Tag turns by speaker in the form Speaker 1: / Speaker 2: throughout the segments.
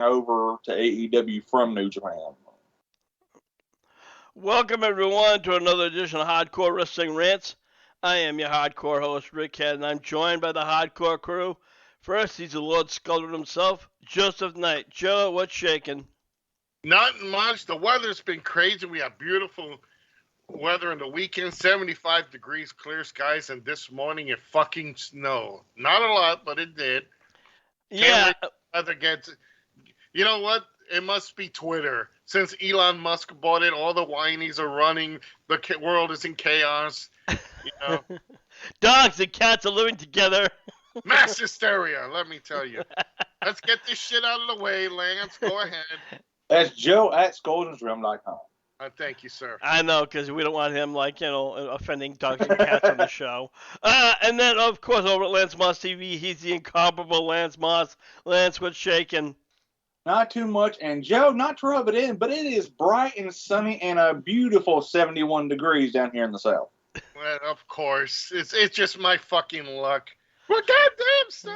Speaker 1: over to AEW from New Japan.
Speaker 2: Welcome, everyone, to another edition of Hardcore Wrestling Rants. I am your hardcore host, Rick Head, and I'm joined by the hardcore crew. First, he's the Lord Sculptor himself, Joseph Knight. Joe, what's shaking?
Speaker 3: Not much. The weather's been crazy. We have beautiful weather in the weekend, 75 degrees, clear skies, and this morning it fucking snowed. Not a lot, but it did. Can't wait till the weather gets. You know what? It must be Twitter. Since Elon Musk bought it, all the whinies are running. The world is in chaos. You know,
Speaker 2: Dogs and cats are living together.
Speaker 3: mass hysteria. Let me tell you. Let's get this shit out of the way, Lance. Go ahead.
Speaker 1: That's Joe at ScoldensRealm.com.
Speaker 3: Thank you, sir.
Speaker 2: I know, because we don't want him, offending dogs and cats on the show. And then, of course, over at Lance Moss TV, he's the incomparable Lance Moss. Lance, what's shaking?
Speaker 1: Not too much. And Joe, not to rub it in, but it is bright and sunny and a beautiful 71 degrees down here in the south.
Speaker 3: Well, of course. It's just my fucking luck. Well, goddamn, son.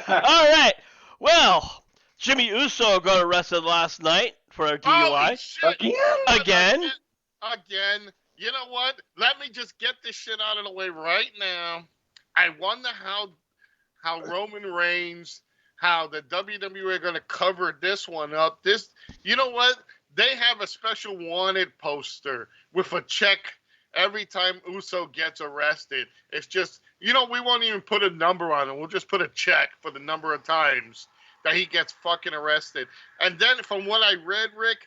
Speaker 2: All right. Well, Jimmy Uso got arrested last night for a DUI. Again?
Speaker 3: Again. You know what? Let me just get this shit out of the way right now. I wonder how Roman Reigns, how the WWE are going to cover this one up. You know what? They have a special wanted poster with a check every time Uso gets arrested. It's just, we won't even put a number on it. We'll just put a check for the number of times that he gets fucking arrested. And then from what I read, Rick,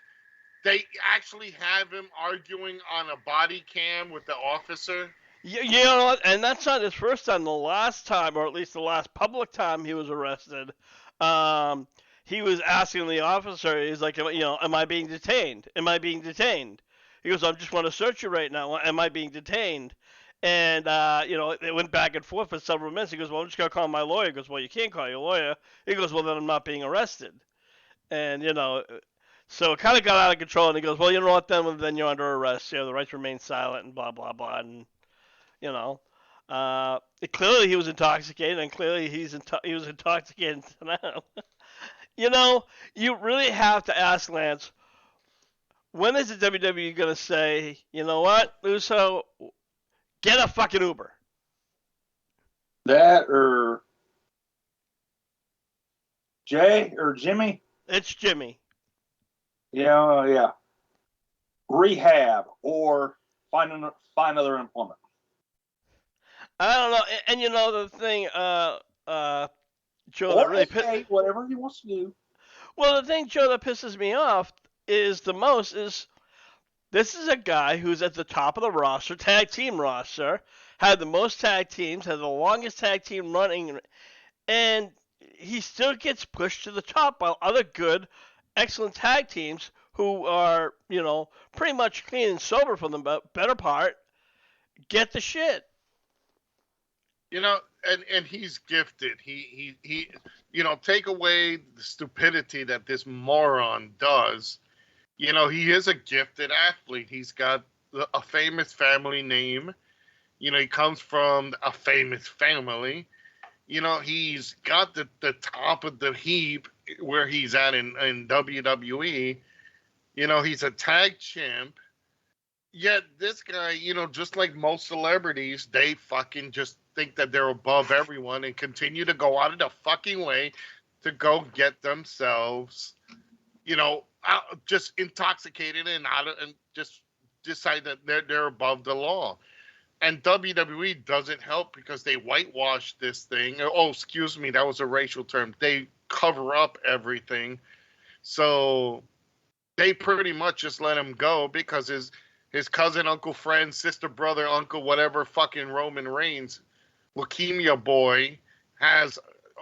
Speaker 3: they actually have him arguing on a body cam with the officer.
Speaker 2: You know what? And that's not his first time. The last time, or at least the last public time he was arrested, he was asking the officer, he's like, am I being detained? Am I being detained? He goes, I just want to search you right now. Am I being detained? And, it went back and forth for several minutes. He goes, well, I'm just going to call my lawyer. He goes, well, you can't call your lawyer. He goes, well, then I'm not being arrested. And, so it kind of got out of control. And he goes, well, you know what, then you're under arrest. The right to remain silent and blah, blah, blah. And, clearly he was intoxicated, and clearly he was intoxicated now. You really have to ask Lance, when is the WWE going to say, you know what, Uso, get a fucking Uber?
Speaker 1: That or Jay or Jimmy?
Speaker 2: It's Jimmy.
Speaker 1: Yeah. Rehab or find other employment.
Speaker 2: I don't know. And the thing, Joe,
Speaker 1: or
Speaker 2: that really
Speaker 1: whatever he wants to do.
Speaker 2: Well, the thing, Joe, that pisses me off is this is a guy who's at the top of the roster, tag team roster, had the most tag teams, had the longest tag team running, and he still gets pushed to the top while other good, excellent tag teams who are, pretty much clean and sober for the better part, get the shit.
Speaker 3: And he's gifted. He take away the stupidity that this moron does. He is a gifted athlete. He's got a famous family name. He comes from a famous family. He's got the top of the heap where he's at in WWE. He's a tag champ. Yet this guy, just like most celebrities, they fucking just think that they're above everyone and continue to go out of the fucking way to go get themselves, just intoxicated and just decide that they're above the law. And WWE doesn't help because they whitewash this thing. Oh, excuse me, that was a racial term. They cover up everything. So they pretty much just let him go because his cousin, uncle, friend, sister, brother, uncle, whatever, fucking Roman Reigns, leukemia boy,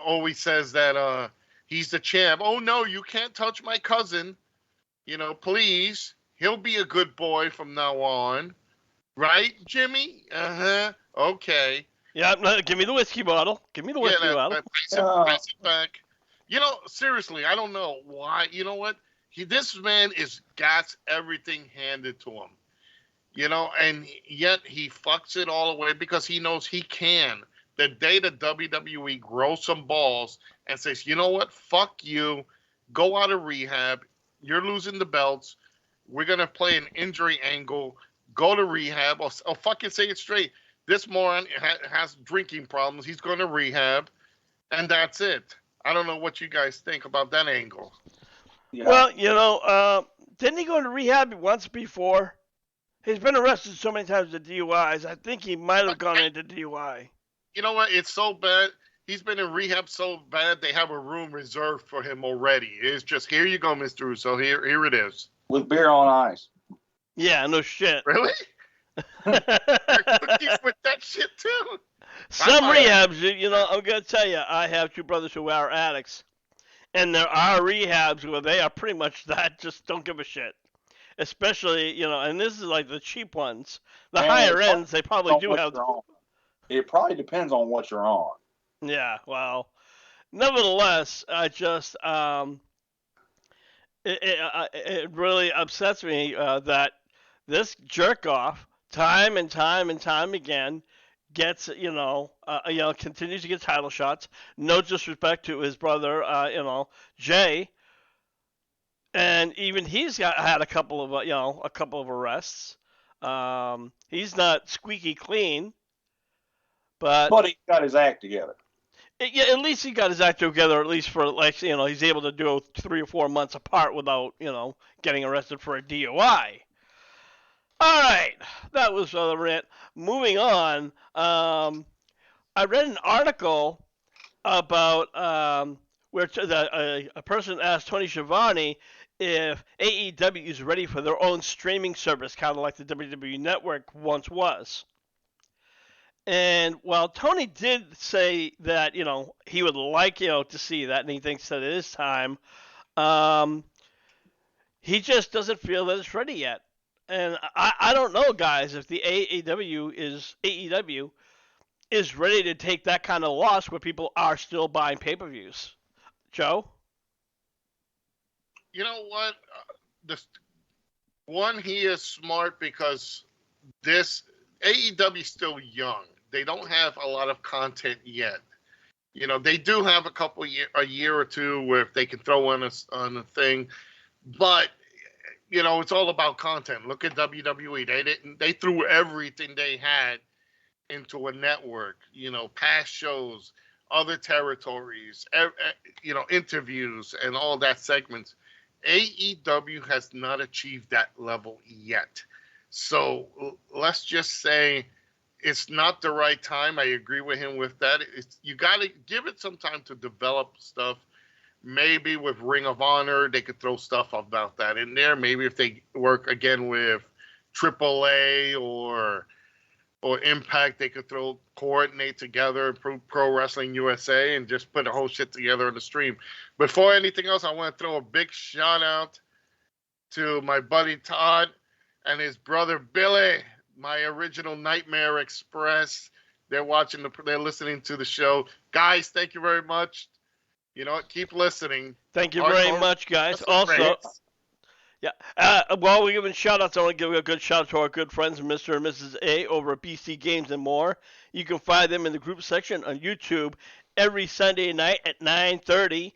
Speaker 3: always says that he's the champ. Oh, no, you can't touch my cousin. Please. He'll be a good boy from now on. Right, Jimmy? Uh-huh. Okay.
Speaker 2: Yeah, give me the whiskey bottle. Give me the whiskey bottle.
Speaker 3: Pass it back. Seriously, I don't know why. You know what? This man got everything handed to him. And yet he fucks it all away because he knows he can. the day the WWE grows some balls and says, you know what, fuck you, go out of rehab, you're losing the belts, we're going to play an injury angle, go to rehab, or fucking say it straight. This moron has drinking problems, he's going to rehab, and that's it. I don't know what you guys think about that angle.
Speaker 1: Yeah.
Speaker 2: Well, didn't he go into rehab once before? He's been arrested so many times with DUIs. I think he might have gone into DUI.
Speaker 3: You know what? It's so bad. He's been in rehab so bad they have a room reserved for him already. It's just, here you go, Mr. Russo. Here it is.
Speaker 1: With beer on ice.
Speaker 2: Yeah, no shit.
Speaker 3: Really? Cookies with that shit too.
Speaker 2: Some rehabs, I'm gonna tell you, I have two brothers who are addicts, and there are rehabs where they are pretty much that. Just don't give a shit. Especially, and this is like the cheap ones. The higher ends, they probably do have.
Speaker 1: It probably depends on what you're on.
Speaker 2: Yeah, well, nevertheless, I just it really upsets me that this jerk off time and time and time again gets continues to get title shots. No disrespect to his brother, Jay, and even he's had a couple of arrests. He's not squeaky clean, but
Speaker 1: he got his act together.
Speaker 2: Yeah, at least he got his act together. At least for he's able to do 3 or 4 months apart without getting arrested for a DUI. All right, that was the rant. Moving on, I read an article about where a person asked Tony Schiavone if AEW is ready for their own streaming service, kind of like the WWE Network once was. And while Tony did say that, he would like, to see that, and he thinks that it is time, he just doesn't feel that it's ready yet. And I don't know, guys, if the AEW is ready to take that kind of loss where people are still buying pay-per-views. Joe?
Speaker 3: You know what? He is smart because this AEW is still young. They don't have a lot of content yet. They do have a year or two where they can throw on a thing, but it's all about content. Look at WWE. They threw everything they had into a network. Past shows, other territories, interviews, and all that segments. AEW has not achieved that level yet. So let's just say it's not the right time. I agree with him with that. You got to give it some time to develop stuff. Maybe with Ring of Honor, they could throw stuff about that in there. Maybe if they work again with AAA or Impact, they could coordinate together, Pro Wrestling USA, and just put the whole shit together on the stream. Before anything else, I want to throw a big shout out to my buddy Todd and his brother Billy, my original Nightmare Express. They're listening to the show. Guys, thank you very much. Keep listening.
Speaker 2: Thank you very much, guys. Also, while we're giving shout-outs, I want to give a good shout-out to our good friends, Mr. and Mrs. A, over at BC Games and More. You can find them in the group section on YouTube every Sunday night at 9:30.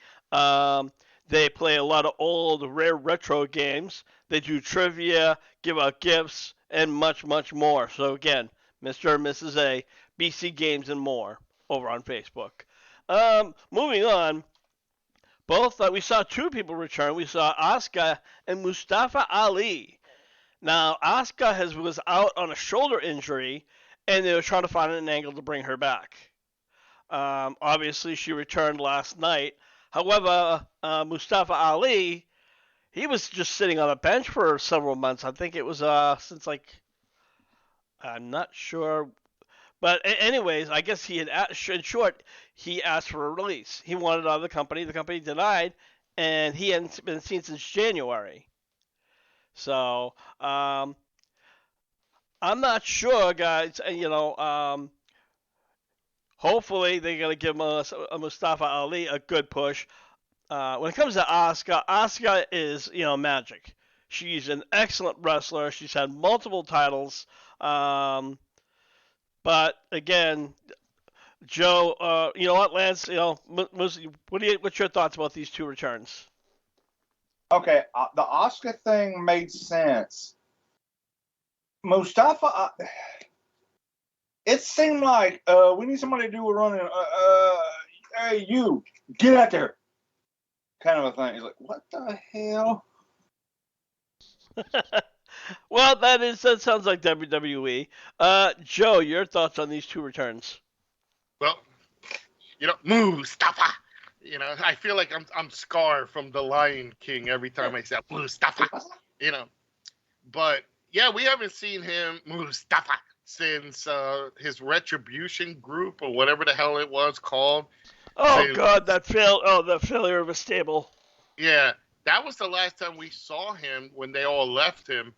Speaker 2: They play a lot of old, rare retro games. They do trivia, give out gifts, and much, much more. So, again, Mr. and Mrs. A, BC Games and More, over on Facebook. Moving on, we saw two people return. We saw Asuka and Mustafa Ali. Now, Asuka was out on a shoulder injury, and they were trying to find an angle to bring her back. Obviously, she returned last night. However, Mustafa Ali, he was just sitting on a bench for several months. I think it was since I'm not sure. But anyways, I guess he had, in short, he asked for a release. He wanted out of the company. The company denied, and he hadn't been seen since January. So, I'm not sure, guys. Hopefully they're going to give Mustafa Ali a good push. When it comes to Asuka is, magic. She's an excellent wrestler. She's had multiple titles. But again, Joe, you know what, Lance? What's your thoughts about these two returns?
Speaker 1: Okay, the Oscar thing made sense. Mustafa, it seemed like we need somebody to do a running. Hey, you, get out there, kind of a thing. He's like, what the hell?
Speaker 2: Well, that sounds like WWE. Joe, your thoughts on these two returns?
Speaker 3: Well, Mustafa. I feel like I'm Scar from The Lion King every time I say Mustafa. You know, but yeah, we haven't seen him Mustafa since his Retribution group or whatever the hell it was called.
Speaker 2: Oh
Speaker 3: Since,
Speaker 2: God, the failure of a stable.
Speaker 3: yeah, that was the last time we saw him when they all left him.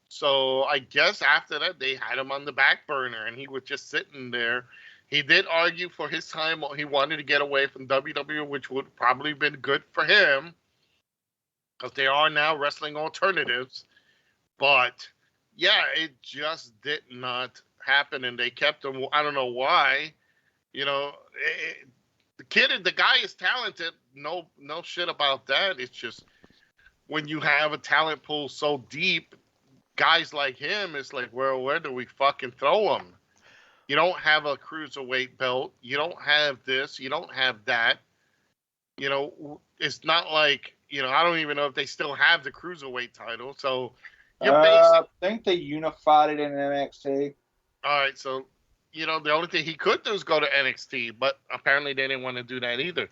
Speaker 3: So I guess after that they had him on the back burner and he was just sitting there. He did argue for his time. He wanted to get away from WWE, which would probably have been good for him because they are now wrestling alternatives. But yeah, it just did not happen, and they kept him. I don't know why. The guy is talented. No, no shit about that. It's just when you have a talent pool so deep, guys like him, it's like, well, where do we fucking throw him? You don't have a cruiserweight belt. You don't have this. You don't have that. It's not like I don't even know if they still have the cruiserweight title. So
Speaker 1: I think they unified it in NXT.
Speaker 3: All right, so the only thing he could do is go to NXT, but apparently they didn't want to do that either.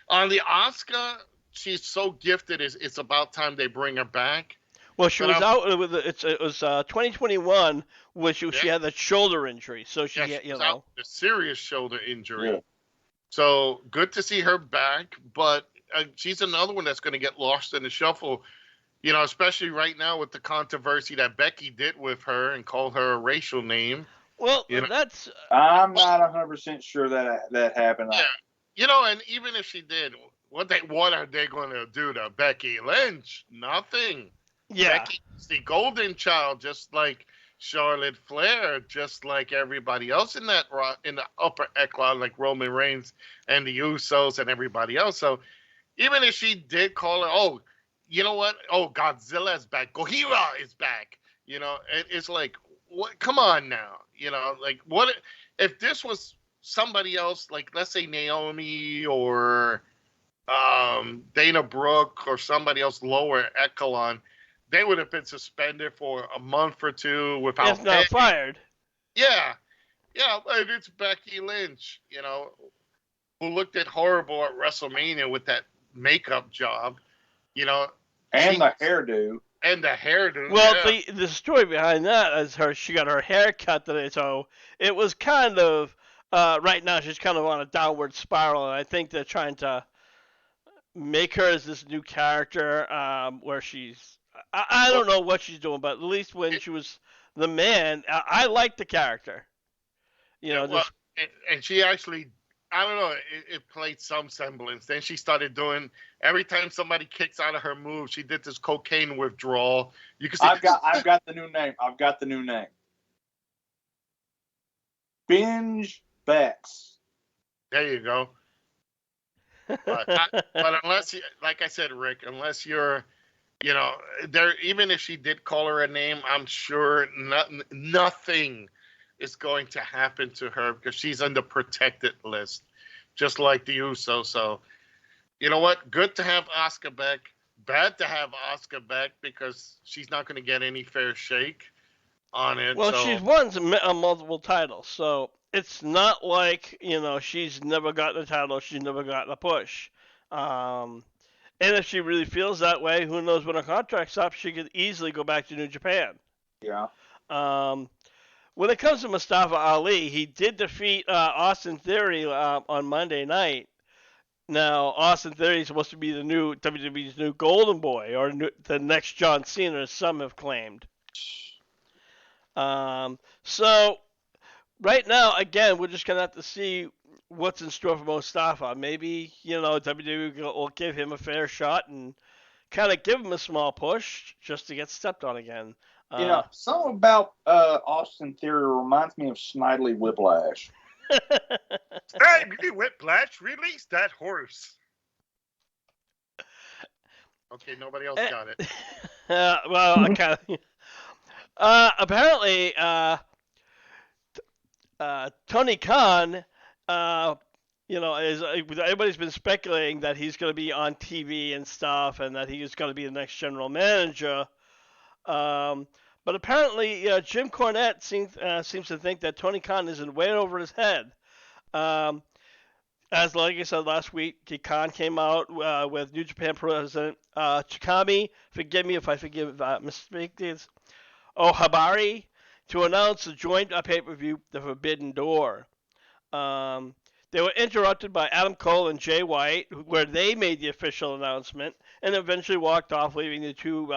Speaker 3: On the Asuka, she's so gifted. It's about time they bring her back.
Speaker 2: Well, she was out with it was 2021, which she had that shoulder injury, so she was
Speaker 3: out with a serious shoulder injury. Yeah. So good to see her back, but she's another one that's going to get lost in the shuffle. Especially right now with the controversy that Becky did with her and called her a racial name.
Speaker 2: Well, that's.
Speaker 1: I'm not 100% sure that happened.
Speaker 3: Yeah, and even if she did, what are they going to do to Becky Lynch? Nothing.
Speaker 2: Yeah.
Speaker 3: Becky's the golden child, just like Charlotte Flair, just like everybody else in the upper echelon, like Roman Reigns and the Usos and everybody else. So even if she did call her, you know what? Oh, Godzilla's back. Gojira is back. It's like, what? Come on now. Like what if this was somebody else? Like let's say Naomi or Dana Brooke or somebody else lower echelon. They would have been suspended for a month or two without
Speaker 2: if not fired.
Speaker 3: Yeah, and it's Becky Lynch, who looked horrible at WrestleMania with that makeup job,
Speaker 1: and the hairdo.
Speaker 2: Well,
Speaker 3: yeah.
Speaker 2: the story behind that is she got her hair cut today, so it was kind of right now she's kind of on a downward spiral, and I think they're trying to make her as this new character where she's. I don't know what she's doing, but at least when she was the man, I liked the character.
Speaker 3: And she actually, I don't know, it played some semblance. Then she started doing, every time somebody kicks out of her move, she did this cocaine withdrawal. You can see.
Speaker 1: I've got the new name. Binge Bex.
Speaker 3: There you go. But unless, like I said, Rick, unless you're, there, even if she did call her a name, I'm sure nothing is going to happen to her because she's on the protected list, just like the Usos. So, you know what? Good to have Asuka back. Bad to have Asuka back because she's not going to get any fair shake on it.
Speaker 2: Well, she's won multiple titles, so it's not like she's never gotten a title, she's never gotten a push. And if she really feels that way, who knows when her contract's up, she could easily go back to New Japan.
Speaker 1: Yeah.
Speaker 2: When it comes to Mustafa Ali, he did defeat Austin Theory on Monday night. Now, Austin Theory is supposed to be the new WWE's new Golden Boy, or the next John Cena, as some have claimed. So, right now, again, we're just going to have to see what's in store for Mustafa. Maybe, WWE will give him a fair shot and kind of give him a small push just to get stepped on again.
Speaker 1: Something about Austin Theory reminds me of Snidely Whiplash.
Speaker 3: Hey, Whiplash, release that horse. Okay, nobody else got it.
Speaker 2: Well, I kind of. Apparently, Tony Khan, everybody's been speculating that he's going to be on TV and stuff, and that he's going to be the next general manager. But apparently, Jim Cornette seems to think that Tony Khan is in way over his head. As like I said last week, Khan came out with New Japan President Chikami. Forgive me if I misspeak this. Habari to announce the joint pay-per-view, The Forbidden Door. They were interrupted by Adam Cole and Jay White, where they made the official announcement and eventually walked off, leaving the two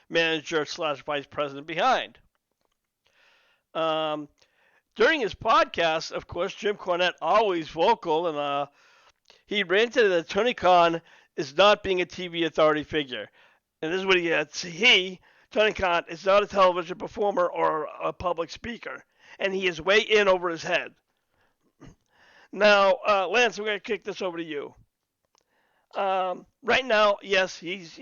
Speaker 2: manager/vice president behind. During his podcast, of course, Jim Cornette always vocal, and he ranted that Tony Khan is not being a TV authority figure. And this is what he had. Tony Khan, is not a television performer or a public speaker, and he is way in over his head. Now, Lance, we're going to kick this over to you. Right now, yes, he's,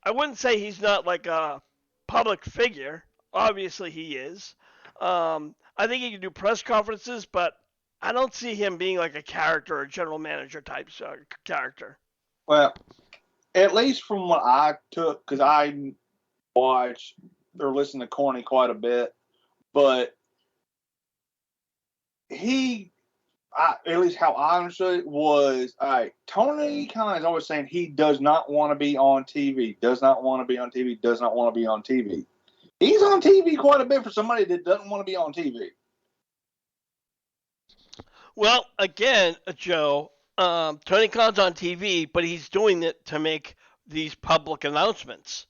Speaker 2: I wouldn't say he's not like a public figure. Obviously, he is. I think he can do press conferences, but I don't see him being like a character or general manager type character.
Speaker 1: Well, at least from what I took, because I watch or listen to Corny quite a bit, but at least how I understood it was, Tony Khan is always saying he does not want to be on TV, does not want to be on TV, does not want to be on TV. He's on TV quite a bit for somebody that doesn't want to be on TV.
Speaker 2: Well, again, Joe, Tony Khan's on TV, but he's doing it to make these public announcements.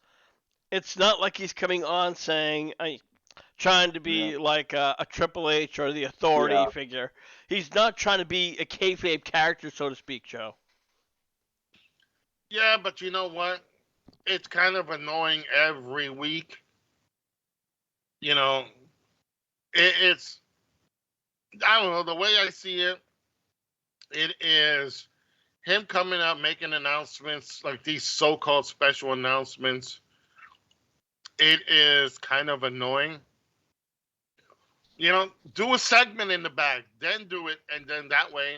Speaker 2: It's not like he's coming on saying, trying to be like a Triple H or the authority figure. He's not trying to be a kayfabe character, so to speak, Joe.
Speaker 3: Yeah, but you know what? It's kind of annoying every week. It's, I don't know, the way I see it, it is him coming out making announcements, like these so-called special announcements. It is kind of annoying. Do a segment in the back, then do it, and then that way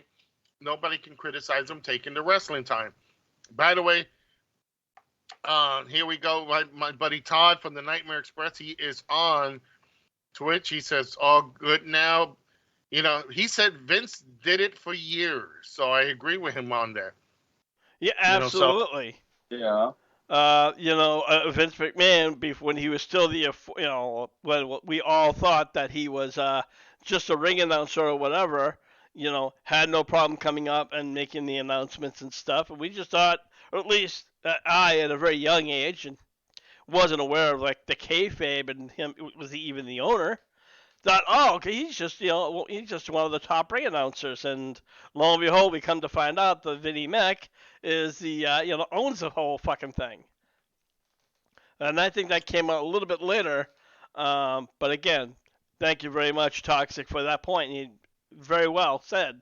Speaker 3: nobody can criticize him taking the wrestling time. By the way, here we go. My buddy Todd from the Nightmare Express, he is on Twitch. He says, all good now. He said Vince did it for years, so I agree with him on that.
Speaker 2: Yeah, absolutely.
Speaker 1: Yeah.
Speaker 2: Vince McMahon, when he was still when we all thought that he was just a ring announcer or whatever, had no problem coming up and making the announcements and stuff. And we just thought, or at least I, at a very young age, and wasn't aware of like the kayfabe and him, was he even the owner? Thought, okay, he's just he's just one of the top ring announcers, and lo and behold, we come to find out that Vinnie Mac is the owns the whole fucking thing. And I think that came out a little bit later. But again, thank you very much, Toxic, for that point. You very well said.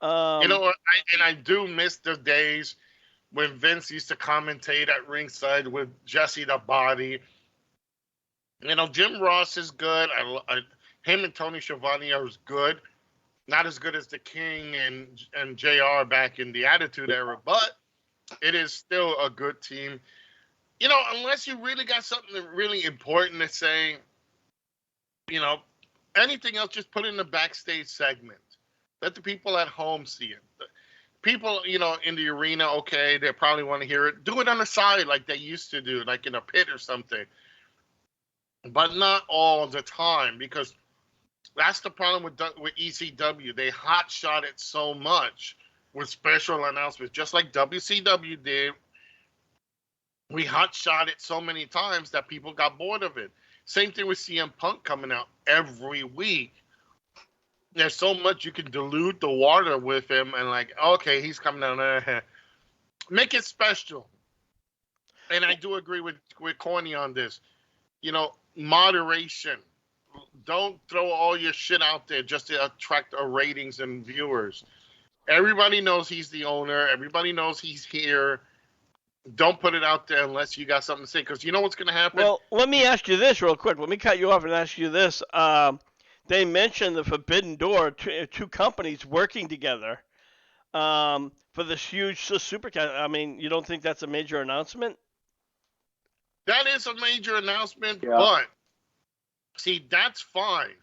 Speaker 3: I do miss the days when Vince used to commentate at ringside with Jesse the Body. Jim Ross is good. Him and Tony Schiavone are good. Not as good as the King and JR back in the Attitude Era, but it is still a good team. Unless you really got something really important to say, anything else, just put in the backstage segment. Let the people at home see it. People, in the arena, okay, they probably want to hear it. Do it on the side like they used to do, like in a pit or something. But not all the time, because that's the problem with ECW. They hotshot it so much with special announcements, just like WCW did. We hotshot it so many times that people got bored of it. Same thing with CM Punk coming out every week. There's so much you can dilute the water with him, and like, okay, he's coming out. Make it special. And I do agree with Corny on this. Moderation. don't throw all your shit out there just to attract ratings and viewers. Everybody knows he's the owner. Everybody knows he's here. Don't put it out there unless you got something to say, because you know what's going to happen?
Speaker 2: Well, let me ask you this real quick. Let me cut you off and ask you this. They mentioned the Forbidden Door, two companies working together for this huge supercast. I mean, you don't think that's a major announcement?
Speaker 3: That is a major announcement,
Speaker 1: Yeah.
Speaker 3: but see, that's fine.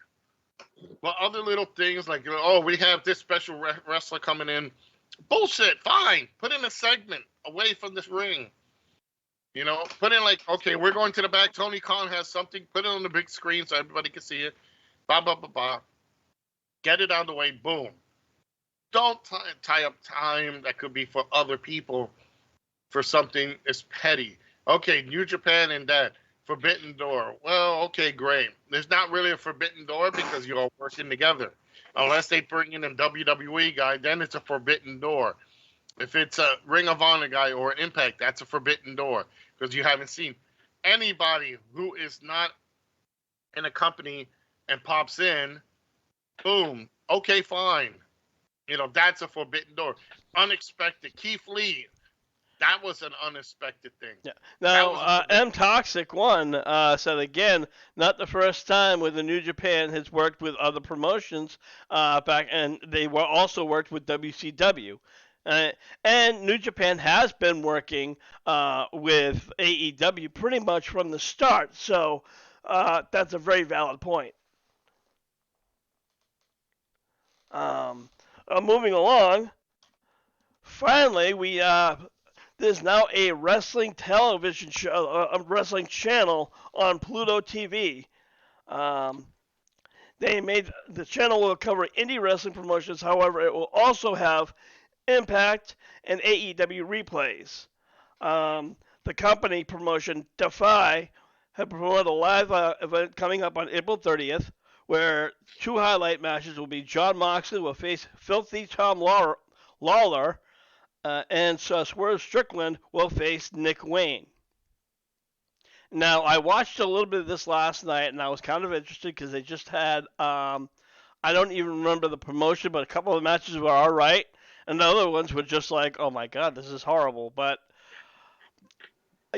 Speaker 3: But other little things like, oh, we have this special wrestler coming in. Bullshit, fine. Put in a segment away from this ring. You know, put in like, okay, we're going to the back. Tony Khan has something. Put it on the big screen so everybody can see it. Blah, blah, blah, blah. Get it out of the way. Boom. Don't tie up time that could be for other people for something as petty. Okay, New Japan and that. Forbidden Door. Well, okay, great. There's not really a Forbidden Door because you're all working together. Unless they bring in a WWE guy, then it's a Forbidden Door. If it's a Ring of Honor guy or an Impact, that's a Forbidden Door because you haven't seen anybody who is not in a company and pops in. Boom. Okay, fine. You know, that's a Forbidden Door. Unexpected. Keith Lee. That was an unexpected thing.
Speaker 2: Yeah. Now, M Toxic One said again, not the first time where the New Japan has worked with other promotions back, and they were also worked with WCW. And New Japan has been working with AEW pretty much from the start, so that's a very valid point. Moving along, finally, there's now a wrestling television show, a wrestling channel on Pluto TV. The channel will cover indie wrestling promotions. However, it will also have Impact and AEW replays. The company promotion Defy have promoted a live event coming up on April 30th, where two highlight matches will be Jon Moxley will face Filthy Tom Lawler. And Swerve Strickland will face Nick Wayne. Now, I watched a little bit of this last night, and I was kind of interested because they just had, I don't even remember the promotion, but a couple of matches were all right, and the other ones were just like, oh my god, this is horrible. But,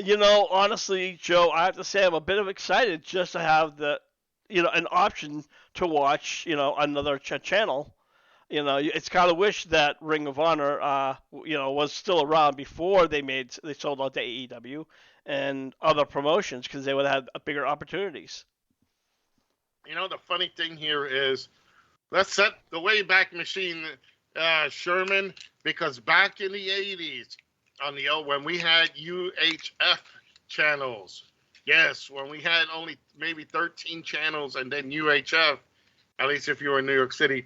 Speaker 2: you know, honestly, Joe, I have to say I'm a bit excited just to have an option to watch, another channel. You know, it's kind of wish that Ring of Honor, was still around before they sold out to AEW and other promotions because they would have had bigger opportunities.
Speaker 3: You know, the funny thing here is, let's set the Wayback Machine, Sherman, because back in the 80s, when we had UHF channels, yes, when we had only maybe 13 channels and then UHF, at least if you were in New York City,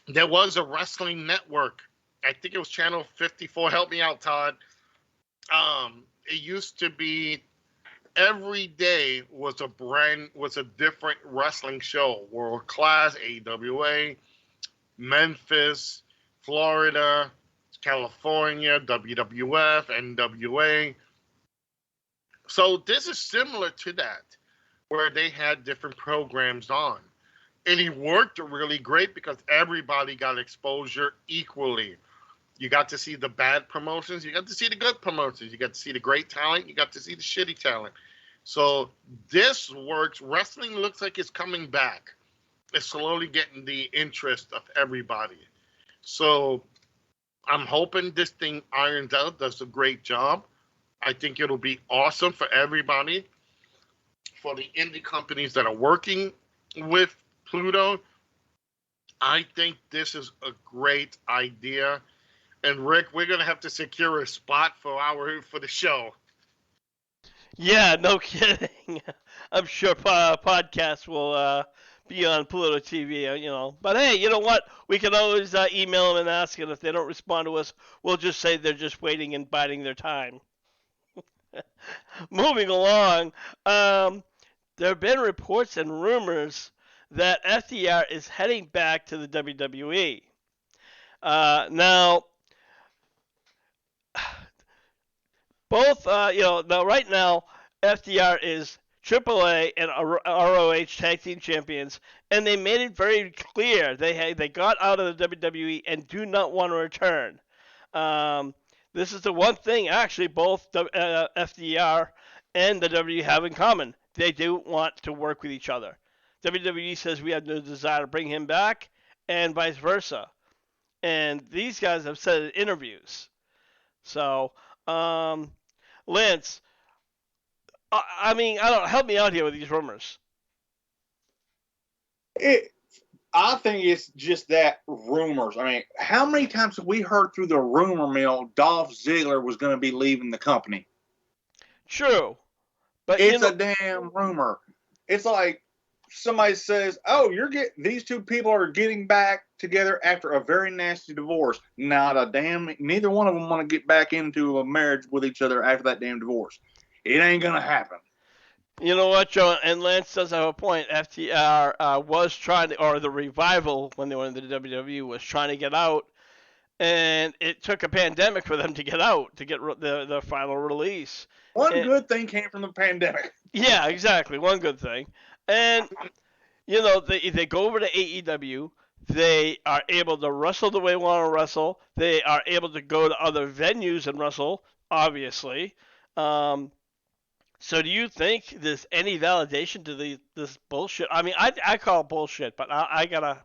Speaker 3: there was a wrestling network. I think it was Channel 54. Help me out, Todd. It used to be every day was a different wrestling show. World Class, AWA, Memphis, Florida, California, WWF, NWA. So this is similar to that, where they had different programs on. And he worked really great because everybody got exposure equally. You got to see the bad promotions. You got to see the good promotions. You got to see the great talent. You got to see the shitty talent. So this works. Wrestling looks like it's coming back. It's slowly getting the interest of everybody. So I'm hoping this thing irons out, does a great job. I think it'll be awesome for everybody. For the indie companies that are working with Pluto, I think this is a great idea. And Rick, we're gonna have to secure a spot for the show.
Speaker 2: Yeah, no kidding. I'm sure podcasts will be on Pluto TV, But hey, you know what? We can always email them and ask, and if they don't respond to us, we'll just say they're just waiting and biding their time. Moving along, there have been reports and rumors that FDR is heading back to the WWE. Now, both, now right now, FDR is AAA and ROH Tag Team Champions, and they made it very clear they got out of the WWE and do not want to return. This is the one thing actually both FDR and the WWE have in common. They do want to work with each other. WWE says we have no desire to bring him back, and vice versa. And these guys have said in interviews. So, Lance, I mean, I don't help me out here with these rumors.
Speaker 1: I think it's just that rumors. I mean, how many times have we heard through the rumor mill Dolph Ziggler was going to be leaving the company?
Speaker 2: True, but
Speaker 1: it's a damn rumor. It's like somebody says, "Oh, these two people are getting back together after a very nasty divorce." Neither one of them want to get back into a marriage with each other after that damn divorce. It ain't gonna happen.
Speaker 2: You know what, Joe? And Lance does have a point. FTR was trying to, or the Revival, when they went into the WWE, was trying to get out, and it took a pandemic for them to get out, to get the final release.
Speaker 1: One good thing came from the pandemic.
Speaker 2: Yeah, exactly. One good thing. And, you know, they go over to AEW. They are able to wrestle the way they want to wrestle. They are able to go to other venues and wrestle, obviously. So do you think there's any validation to this bullshit? I mean, I call it bullshit, but I gotta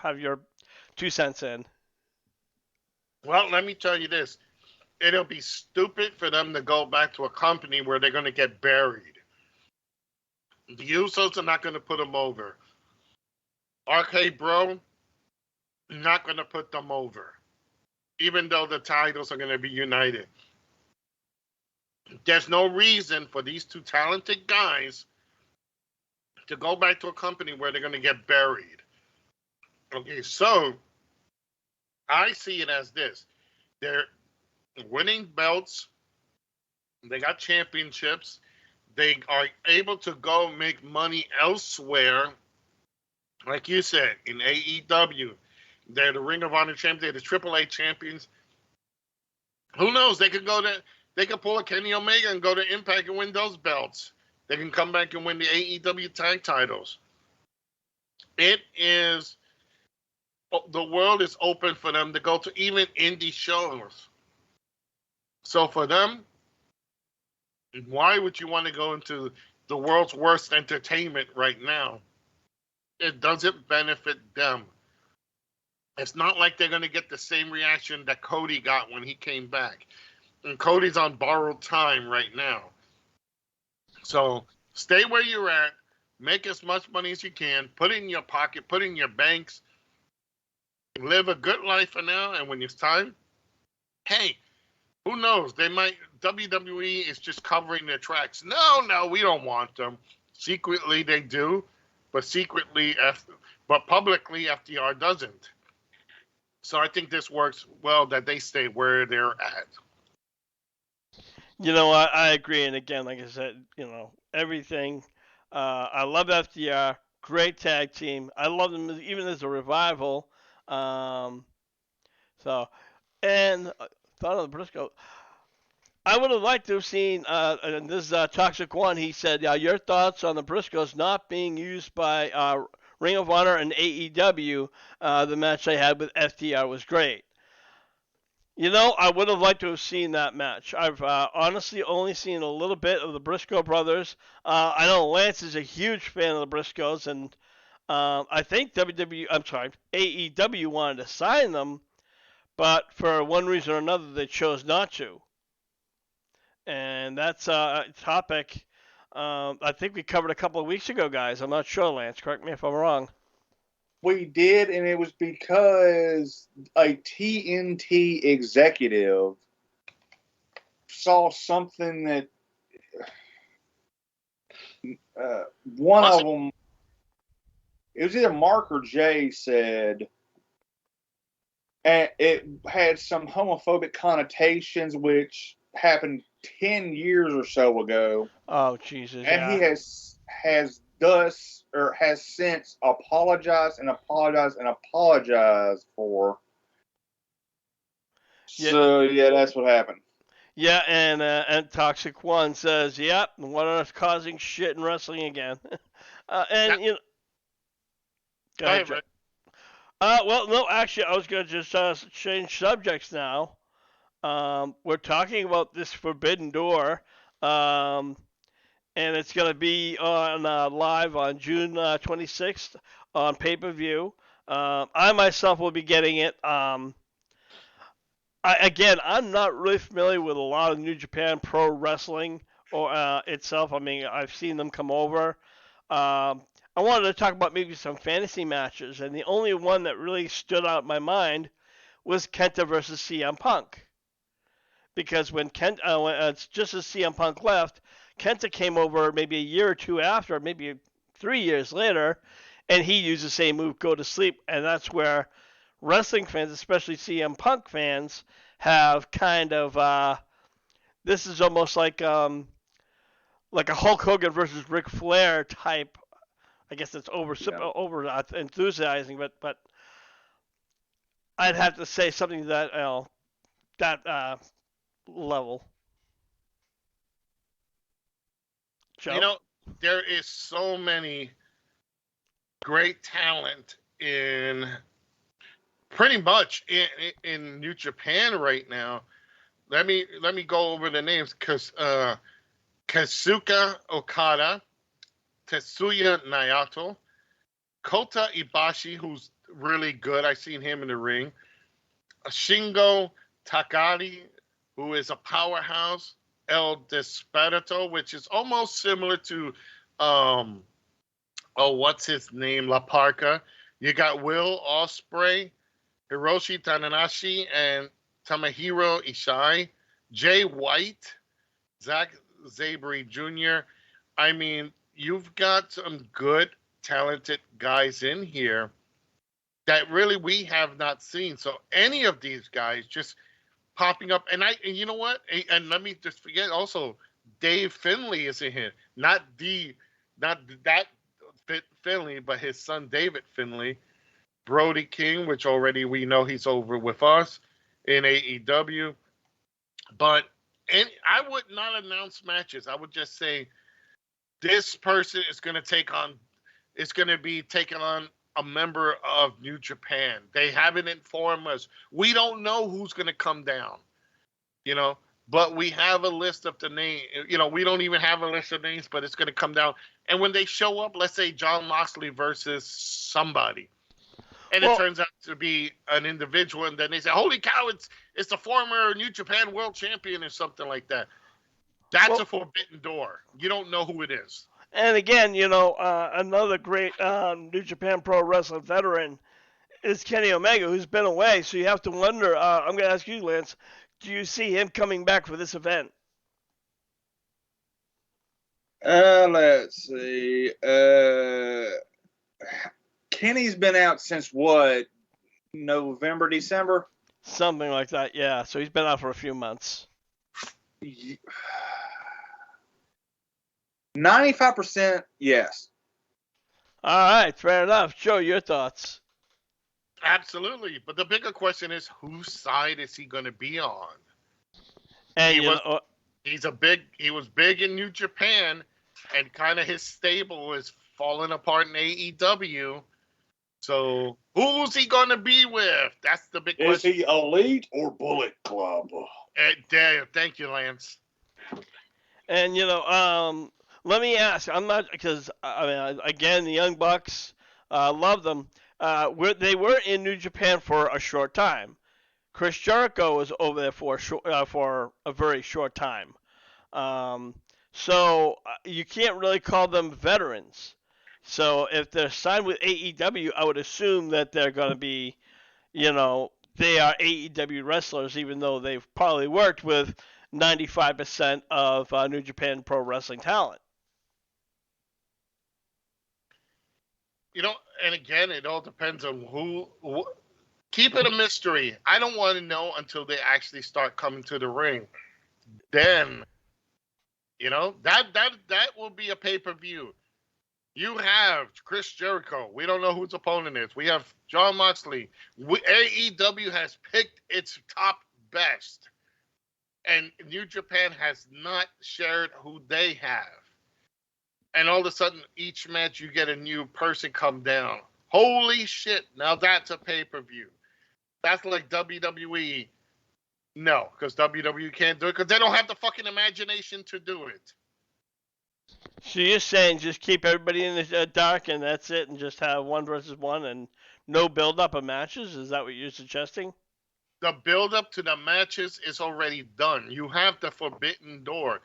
Speaker 2: have your 2 cents in.
Speaker 3: Well, let me tell you this. It'll be stupid for them to go back to a company where they're going to get buried. The Usos are not going to put them over. RK Bro, not going to put them over. Even though the titles are going to be united. There's no reason for these two talented guys to go back to a company where they're going to get buried. Okay, so I see it as this. They're winning belts. They got championships. They are able to go make money elsewhere. Like you said, in AEW, they're the Ring of Honor champions. They're the AAA champions. Who knows? They could pull a Kenny Omega and go to Impact and win those belts. They can come back and win the AEW tag titles. The world is open for them to go to even indie shows. So for them, why would you want to go into the world's worst entertainment right now? It doesn't benefit them. It's not like they're going to get the same reaction that Cody got when he came back. And Cody's on borrowed time right now. So stay where you're at. Make as much money as you can. Put it in your pocket. Put it in your banks. Live a good life for now. And when it's time, hey, who knows? WWE is just covering their tracks. No, we don't want them. Secretly, they do. But publicly, FDR doesn't. So I think this works well that they stay where they're at.
Speaker 2: You know, I agree. And again, like I said, you know, everything. I love FDR. Great tag team. I love them even as a Revival. And thought of the Briscoe. I would have liked to have seen, and this Toxic One, he said, your thoughts on the Briscoes not being used by Ring of Honor and AEW. The match they had with FTR was great. You know, I would have liked to have seen that match. I've honestly only seen a little bit of the Briscoe brothers. I know Lance is a huge fan of the Briscoes, and I think AEW wanted to sign them, but for one reason or another, they chose not to. And that's a topic I think we covered a couple of weeks ago, guys. I'm not sure, Lance. Correct me if I'm wrong.
Speaker 1: We did, and it was because a TNT executive saw something that one of them, it was either Mark or Jay, said, and it had some homophobic connotations, which happened 10 years or so ago.
Speaker 2: Oh, Jesus.
Speaker 1: And
Speaker 2: yeah.
Speaker 1: he has since apologized for. So, yeah, that's what happened.
Speaker 2: Yeah, and Toxic One says, "Yep, what are causing shit in wrestling again?"
Speaker 3: Now,
Speaker 2: and you know, go
Speaker 3: go
Speaker 2: ahead,
Speaker 3: ahead,
Speaker 2: Joe.
Speaker 3: Rick.
Speaker 2: Well, no, actually, I was gonna just change subjects now. We're talking about this Forbidden Door, um, and it's gonna be on live on June 26th on pay-per-view. I myself will be getting it. Again, I'm not really familiar with a lot of New Japan Pro Wrestling or itself. I mean, I've seen them come over. I wanted to talk about maybe some fantasy matches, and the only one that really stood out in my mind was Kenta versus CM Punk. Because just as CM Punk left, Kenta came over maybe a year or two after, maybe 3 years later, and he used the same move, go to sleep, and that's where wrestling fans, especially CM Punk fans, have kind of this is almost like a Hulk Hogan versus Ric Flair type. I guess it's over enthusiasing, but I'd have to say something that that level.
Speaker 3: You
Speaker 2: Joe.
Speaker 3: know, there is so many great talent in pretty much in New Japan right now. Let me go over the names because Kazuka Okada, Tetsuya Naito, Kota Ibushi, who's really good. I've seen him in the ring. Shingo Takagi, who is a powerhouse. El Desperado, which is almost similar to, um, what's his name? La Parca. You got Will Ospreay, Hiroshi Tanahashi, and Tamahiro Ishii. Jay White, Zack Zabri Jr. I mean, you've got some good, talented guys in here that really we have not seen. So any of these guys just popping up, and you know what? And let me just forget also, Dave Finley is in here. Not that Finley, but his son David Finley, Brody King, which already we know he's over with us in AEW. But I would not announce matches. I would just say this person is going to take on. It's going to be taking on a member of New Japan. They haven't informed us. We don't know who's going to come down. You know, but we have a list of the name. You know, we don't even have a list of names, but it's going to come down. And when they show up, let's say John Moxley versus somebody, and it
Speaker 2: Well,
Speaker 3: turns out to be an individual, and then they say, "Holy cow! It's the former New Japan World Champion or something like that." That's
Speaker 2: well,
Speaker 3: a forbidden door. You don't know who it is.
Speaker 2: and again, another great New Japan Pro Wrestling veteran is Kenny Omega, who's been away. So you have to wonder. I'm going to ask you, Lance. Do you see him coming back for this event?
Speaker 1: Let's see. Kenny's been out since what? November, December?
Speaker 2: Something like that, yeah. So he's been out for a few months.
Speaker 1: 95% yes.
Speaker 2: All right, fair enough. Joe, your thoughts?
Speaker 3: Absolutely, but the bigger question is, whose side is he going to be on?
Speaker 2: And
Speaker 3: He was he was big in New Japan, and kind of his stable is falling apart in AEW. So who's he gonna be with? That's the big
Speaker 1: Is
Speaker 3: question.
Speaker 1: he Elite or Bullet Club?
Speaker 3: Thank you, Lance.
Speaker 2: and let me ask. I'm not because I mean, again, the Young Bucks, love them. They were in New Japan for a short time. Chris Jericho was over there for a very short time. Um, so you can't really call them veterans. So if they're signed with AEW, I would assume that they're going to be, they are AEW wrestlers, even though they've probably worked with 95% of New Japan Pro Wrestling talent.
Speaker 3: You know, and again, it all depends on who. Keep it a mystery. I don't want to know until they actually start coming to the ring. Then, that will be a pay-per-view. You have Chris Jericho. We don't know who his opponent is. We have John Moxley. AEW has picked its top best. and New Japan has not shared who they have. And all of a sudden, each match you get a new person come down. Holy shit! Now that's a pay-per-view. That's like WWE. No, because WWE can't do it because they don't have the fucking imagination to do it.
Speaker 2: So you're saying just keep everybody in the dark and that's it, and just have 1 versus 1 and no build up of matches? Is that what you're suggesting?
Speaker 3: The build-up to the matches is already done. You have the Forbidden Door,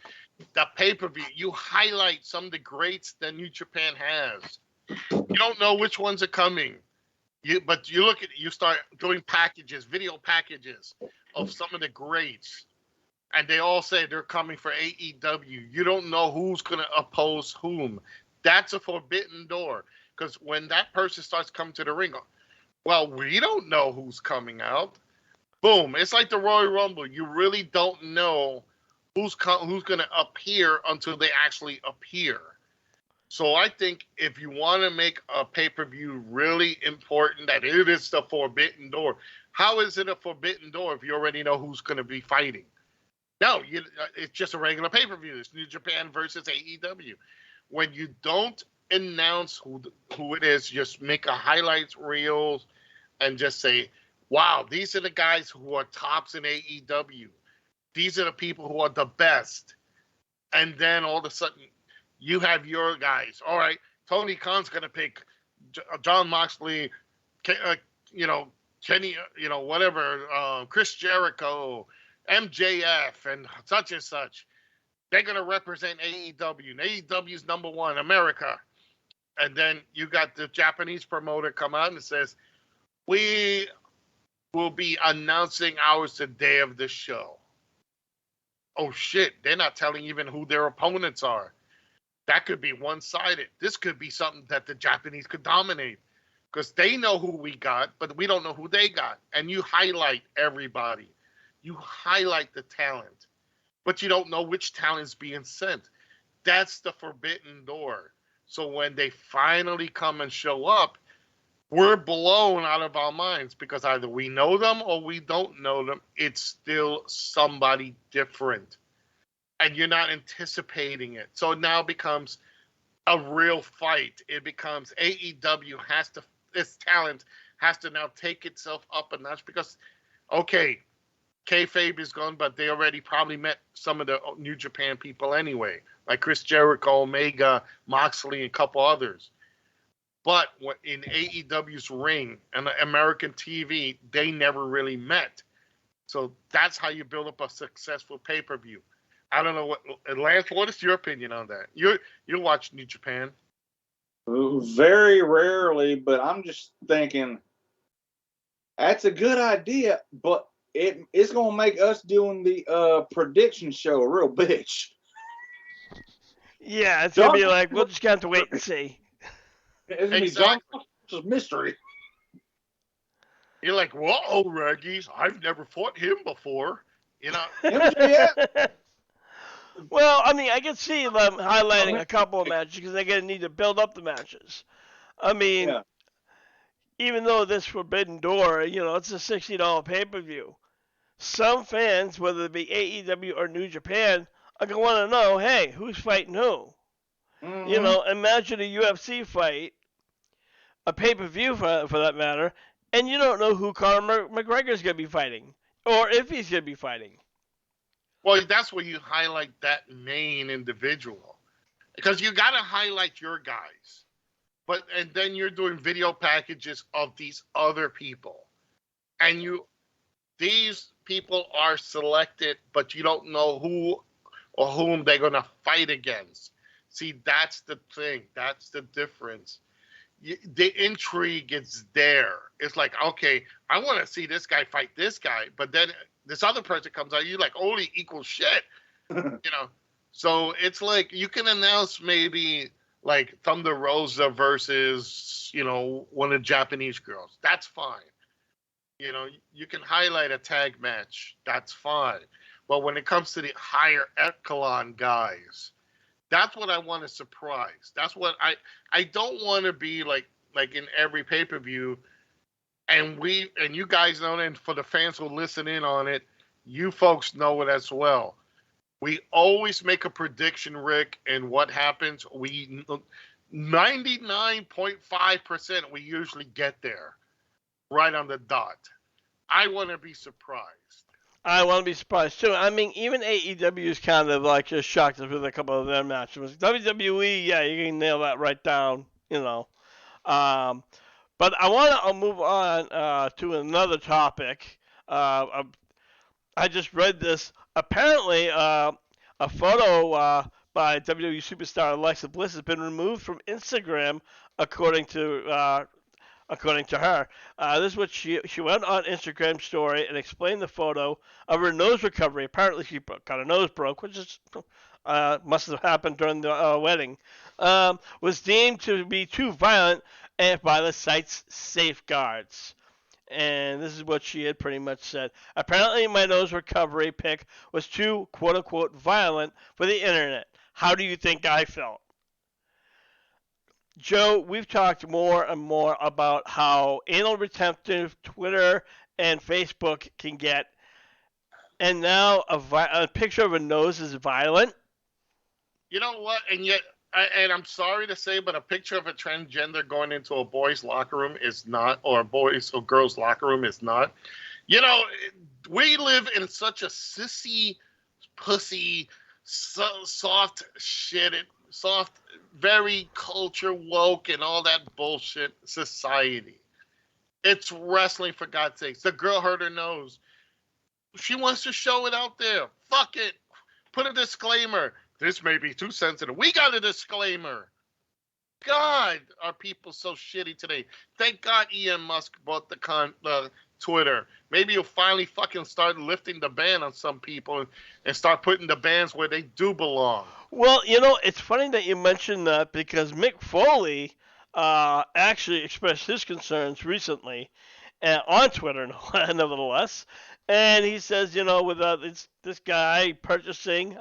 Speaker 3: the pay-per-view. You highlight some of the greats that New Japan has. You don't know which ones are coming. But you look at you start doing packages, video packages of some of the greats, and they all say they're coming for AEW. You don't know who's going to oppose whom. That's a forbidden door because when that person starts coming to the ring, well, we don't know who's coming out. Boom! It's like the Royal Rumble. You really don't know who's going to appear until they actually appear. So I think if you want to make a pay-per-view really important, that it is the Forbidden Door. How is it a Forbidden Door if you already know who's going to be fighting? No, it's just a regular pay-per-view. It's New Japan versus AEW. When you don't announce who it is, just make a highlights reels and just say, wow, these are the guys who are tops in AEW. These are the people who are the best. And then all of a sudden, you have your guys. All right, Tony Khan's going to pick John Moxley, Kenny, whatever, Chris Jericho, MJF, and such. They're going to represent AEW. And AEW's #1, America. And then you got the Japanese promoter come out and says, we will be announcing ours the day of the show. Oh, shit. They're not telling even who their opponents are. That could be one-sided. This could be something that the Japanese could dominate because they know who we got, but we don't know who they got. And you highlight everybody. You highlight the talent, but you don't know which talent's being sent. That's the Forbidden Door. So when they finally come and show up, we're blown out of our minds because either we know them or we don't know them. It's still somebody different. And you're not anticipating it. So it now becomes a real fight. It becomes AEW this talent has to now take itself up a notch because, okay, kayfabe is gone, but they already probably met some of the New Japan people anyway, like Chris Jericho, Omega, Moxley, and a couple others. But in AEW's ring and American TV, they never really met. So that's how you build up a successful pay-per-view. I don't know Lance, what is your opinion on that? You watch New Japan.
Speaker 1: Very rarely, but I'm just thinking that's a good idea, but it's gonna make us doing the prediction show a real bitch.
Speaker 2: Yeah, it's gonna be like we'll just have to wait and see.
Speaker 1: It's gonna be John Fox's mystery.
Speaker 3: You're like, whoa, Reggies, I've never fought him before. You know.
Speaker 1: MJF.
Speaker 2: Well, I mean, I can see them highlighting a couple of matches because they're going to need to build up the matches. I mean, even though this Forbidden Door, it's a $60 pay-per-view, some fans, whether it be AEW or New Japan, are going to want to know, hey, who's fighting who? Mm-hmm. Imagine a UFC fight, a pay-per-view for that matter, and you don't know who Conor McGregor's going to be fighting or if he's going to be fighting.
Speaker 3: Well, that's where you highlight that main individual, because you got to highlight your guys, and then you're doing video packages of these other people, and these people are selected, but you don't know who or whom they're gonna fight against. See, that's the thing. That's the difference. The intrigue is there. It's like, okay, I want to see this guy fight this guy, but then this other person comes out, you're like, holy equal shit, So it's like you can announce maybe like Thunder Rosa versus, one of the Japanese girls. That's fine. You can highlight a tag match. That's fine. But when it comes to the higher echelon guys, that's what I want to surprise. That's what I don't want to be like in every pay-per-view. And you guys know, and for the fans who listen in on it, You folks know it as well. We always make a prediction, Rick, and what happens? 99.5% we usually get there right on the dot. I want to be surprised.
Speaker 2: I want to be surprised too. I mean, even AEW is kind of like just shocked us with a couple of their matches. WWE, yeah, you can nail that right down, you know. Um, but I want to move on to another topic. I just read this. Apparently, a photo by WWE superstar Alexa Bliss has been removed from Instagram, according to her. This is what she went on Instagram story and explained the photo of her nose recovery. Apparently, she got her nose broke, which is must have happened during the wedding. Was deemed to be too violent by the site's safeguards. And this is what she had pretty much said. Apparently, my nose recovery pic was too "quote unquote" violent for the internet. How do you think I felt? Joe, we've talked more and more about how anal retentive Twitter and Facebook can get, and now a picture of a nose is violent.
Speaker 3: You know what? And yet, and I'm sorry to say, but a picture of a transgender going into a boys' locker room is not, or a boys' or girls' locker room is not. You know, we live in such a sissy, pussy, soft shitted, soft, very culture woke and all that bullshit society. It's wrestling, for God's sakes. The girl hurt her nose. She wants to show it out there. Fuck it. Put a disclaimer. This may be too sensitive. We got a disclaimer. God, are people so shitty today? Thank God Elon Musk bought the Twitter. Maybe you'll finally fucking start lifting the ban on some people and start putting the bans where they do belong.
Speaker 2: Well, you know, it's funny that you mentioned that because Mick Foley actually expressed his concerns recently on Twitter, nevertheless. And he says, you know, with this guy purchasing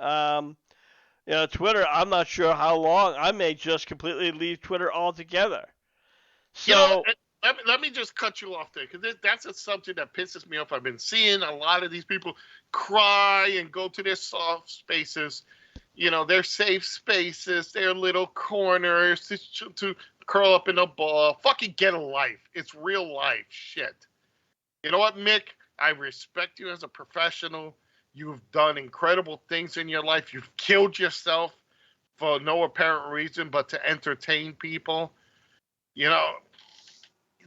Speaker 2: Twitter, I'm not sure how long. I may just completely leave Twitter altogether. So,
Speaker 3: you know, let me just cut you off there, because that's a subject that pisses me off. I've been seeing a lot of these people cry and go to their soft spaces, you know, their safe spaces, their little corners to curl up in a ball. Fucking get a life. It's real life shit. You know what, Mick? I respect you as a professional. You've done incredible things in your life. You've killed yourself for no apparent reason but to entertain people. You know,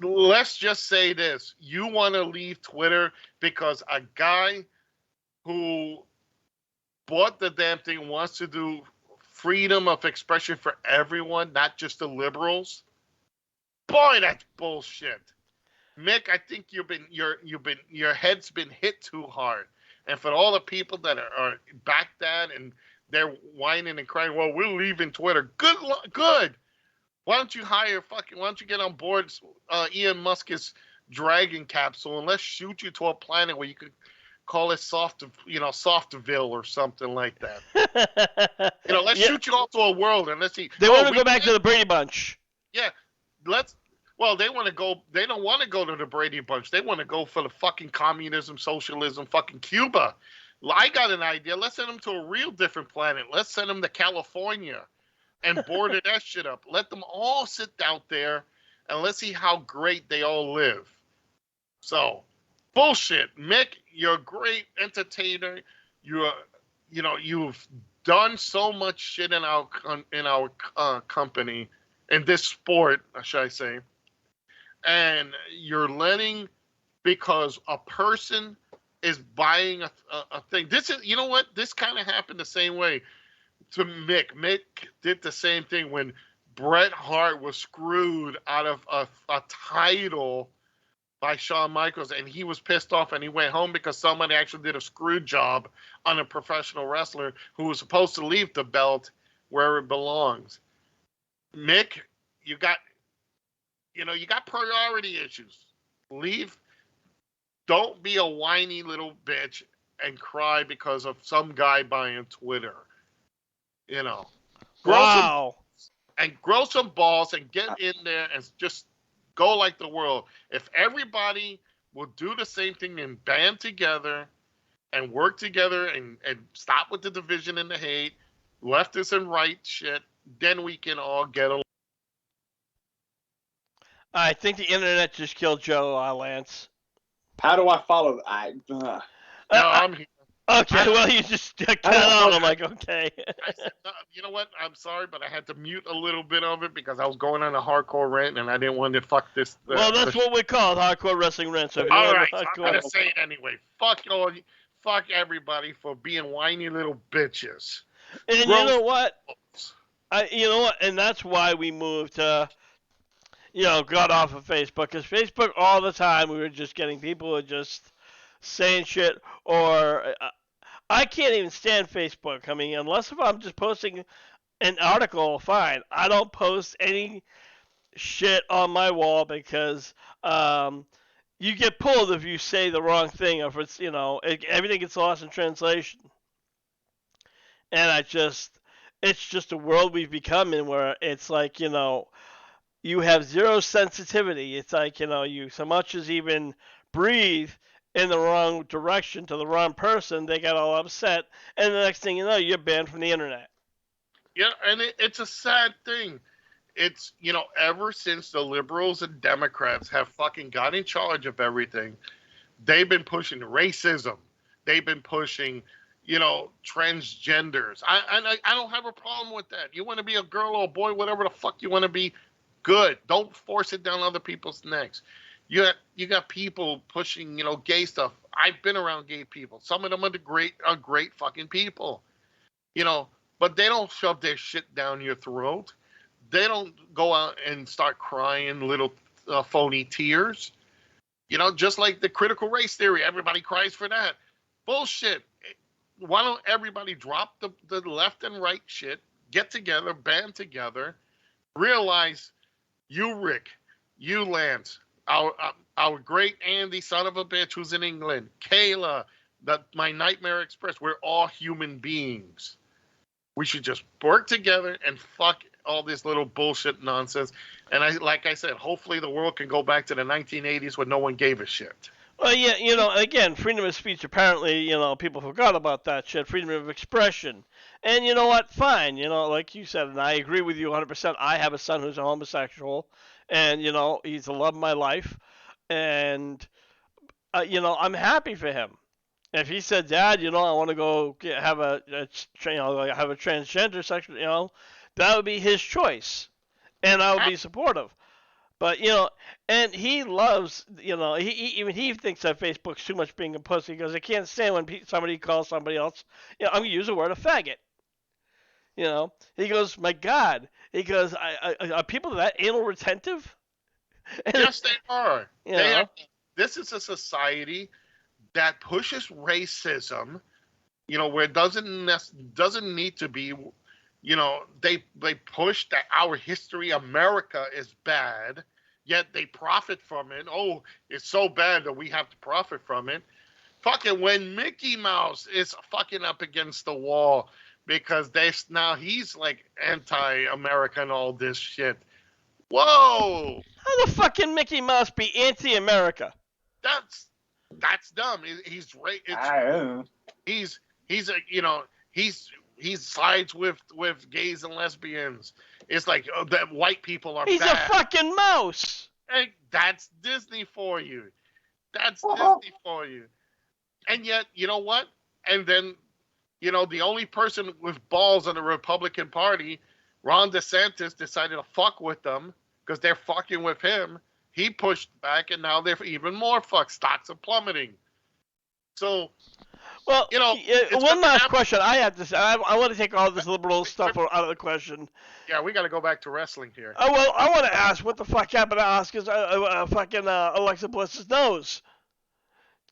Speaker 3: let's just say this. You want to leave Twitter because a guy who bought the damn thing wants to do freedom of expression for everyone, not just the liberals. Boy, that's bullshit. Mick, I think your head's been hit too hard. And for all the people that are back that and they're whining and crying, well, we're leaving Twitter. Good. Why don't you get on board Elon Musk's Dragon capsule and let's shoot you to a planet where you could call it Softville or something like that. Let's shoot you off to a world and let's see.
Speaker 2: They want to go back to the Brady Bunch.
Speaker 3: Yeah, they want to go. They don't want to go to the Brady Bunch. They want to go for the fucking communism, socialism, fucking Cuba. I got an idea. Let's send them to a real different planet. Let's send them to California and border that shit up. Let them all sit out there and let's see how great they all live. So, bullshit, Mick. You're a great entertainer. You've done so much shit in our company, in this sport, should I say? And you're letting, because a person is buying a thing. This is, you know what? This kind of happened the same way to Mick. Mick did the same thing when Bret Hart was screwed out of a title by Shawn Michaels, and he was pissed off and he went home because somebody actually did a screw job on a professional wrestler who was supposed to leave the belt where it belongs. Mick, you got priority issues. Leave. Don't be a whiny little bitch and cry because of some guy buying Twitter.
Speaker 2: Wow.
Speaker 3: Grow some balls and get in there and just go like the world. If everybody will do the same thing and band together and work together and stop with the division and the hate, leftist and right shit, then we can all get along.
Speaker 2: I think the internet just killed Joe, Lance.
Speaker 1: How do I follow?
Speaker 3: No, I'm here.
Speaker 2: Okay, well, you just cut out. I'm like, okay.
Speaker 3: I said, no, you know what? I'm sorry, but I had to mute a little bit of it because I was going on a hardcore rant and I didn't want to fuck this.
Speaker 2: Well, that's what we call it, hardcore wrestling rant. So if you
Speaker 3: all
Speaker 2: want
Speaker 3: right,
Speaker 2: to
Speaker 3: so I'm gonna say it anyway. Fuck everybody for being whiny little bitches.
Speaker 2: And you know what? And that's why we moved to, got off of Facebook. Because Facebook all the time, we were just getting people who were just saying shit. Or I can't even stand Facebook. I mean, unless if I'm just posting an article, fine. I don't post any shit on my wall because you get pulled if you say the wrong thing. Or if it's, everything gets lost in translation. And it's just a world we've become in where it's like, you have zero sensitivity. It's like, you so much as even breathe in the wrong direction to the wrong person, they get all upset. And the next thing you know, you're banned from the internet.
Speaker 3: Yeah, and it's a sad thing. It's, ever since the liberals and Democrats have fucking got in charge of everything, they've been pushing racism. They've been pushing, transgenders. I don't have a problem with that. You want to be a girl or a boy, whatever the fuck you want to be, good. Don't force it down other people's necks. You got people pushing, gay stuff. I've been around gay people. Some of them are great fucking people, but they don't shove their shit down your throat. They don't go out and start crying little phony tears. Just like the critical race theory. Everybody cries for that. Bullshit. Why don't everybody drop the left and right shit, get together, band together, realize you, Rick, you, Lance, our great Andy, son of a bitch, who's in England, Kayla, my Nightmare Express, we're all human beings. We should just work together and fuck all this little bullshit nonsense. And like I said, hopefully the world can go back to the 1980s when no one gave a shit.
Speaker 2: Well, yeah, again, freedom of speech, apparently, people forgot about that shit, freedom of expression. And you know what? Fine, like you said, and I agree with you 100%. I have a son who's a homosexual, and, he's the love of my life. And, I'm happy for him. If he said, Dad, I want to go have a transgender section, that would be his choice. And I would be supportive. But, and he loves, he thinks that Facebook's too much being a pussy because he can't stand when somebody calls somebody else, I'm going to use the word a faggot. He goes, my God. He goes, are people that anal retentive?
Speaker 3: Yes, they are. This is a society that pushes racism, where it doesn't need to be. They push that our history, America, is bad, yet they profit from it. Oh, it's so bad that we have to profit from it. Fucking when Mickey Mouse is fucking up against the wall because now he's like anti-American and all this shit. Whoa!
Speaker 2: How the fuck can Mickey Mouse be anti-America?
Speaker 3: That's dumb. He sides with gays and lesbians. It's like that white people are
Speaker 2: He's
Speaker 3: bad.
Speaker 2: A fucking mouse.
Speaker 3: Hey, that's Disney for you. Disney for you. And yet, you know what? And then, the only person with balls in the Republican Party, Ron DeSantis, decided to fuck with them because they're fucking with him. He pushed back, and now they're even more fucked. Stocks are plummeting. So,
Speaker 2: well, one last question I have to say. I want to take all this liberal stuff out of the question.
Speaker 3: Yeah, we got to go back to wrestling here.
Speaker 2: Oh, well, I want to ask what the fuck happened to Oscar's fucking Alexa Bliss's nose.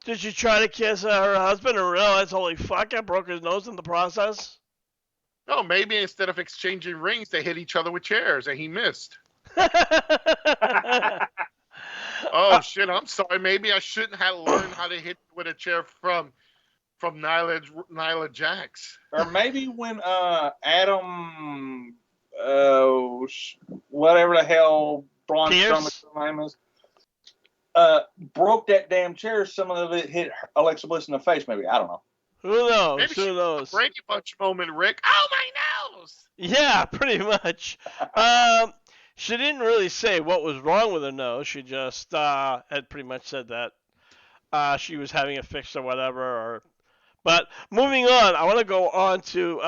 Speaker 2: Did she try to kiss her husband and realize, holy fuck, I broke his nose in the process?
Speaker 3: No, maybe instead of exchanging rings, they hit each other with chairs, and he missed. Oh, shit, I'm sorry. Maybe I shouldn't have learned how to hit with a chair from Nyla Jax.
Speaker 1: Or maybe when Adam, whatever the hell Braun Strowman's name is, broke that damn chair, some of it hit Alexa Bliss in the face, maybe. I don't know.
Speaker 2: Who knows?
Speaker 3: Maybe
Speaker 2: Who knows?
Speaker 3: Brady Bunch moment, Rick. Oh, my nose!
Speaker 2: Yeah, pretty much. She didn't really say what was wrong with her nose. She just had pretty much said that she was having it fixed or whatever. But moving on, I want to go on to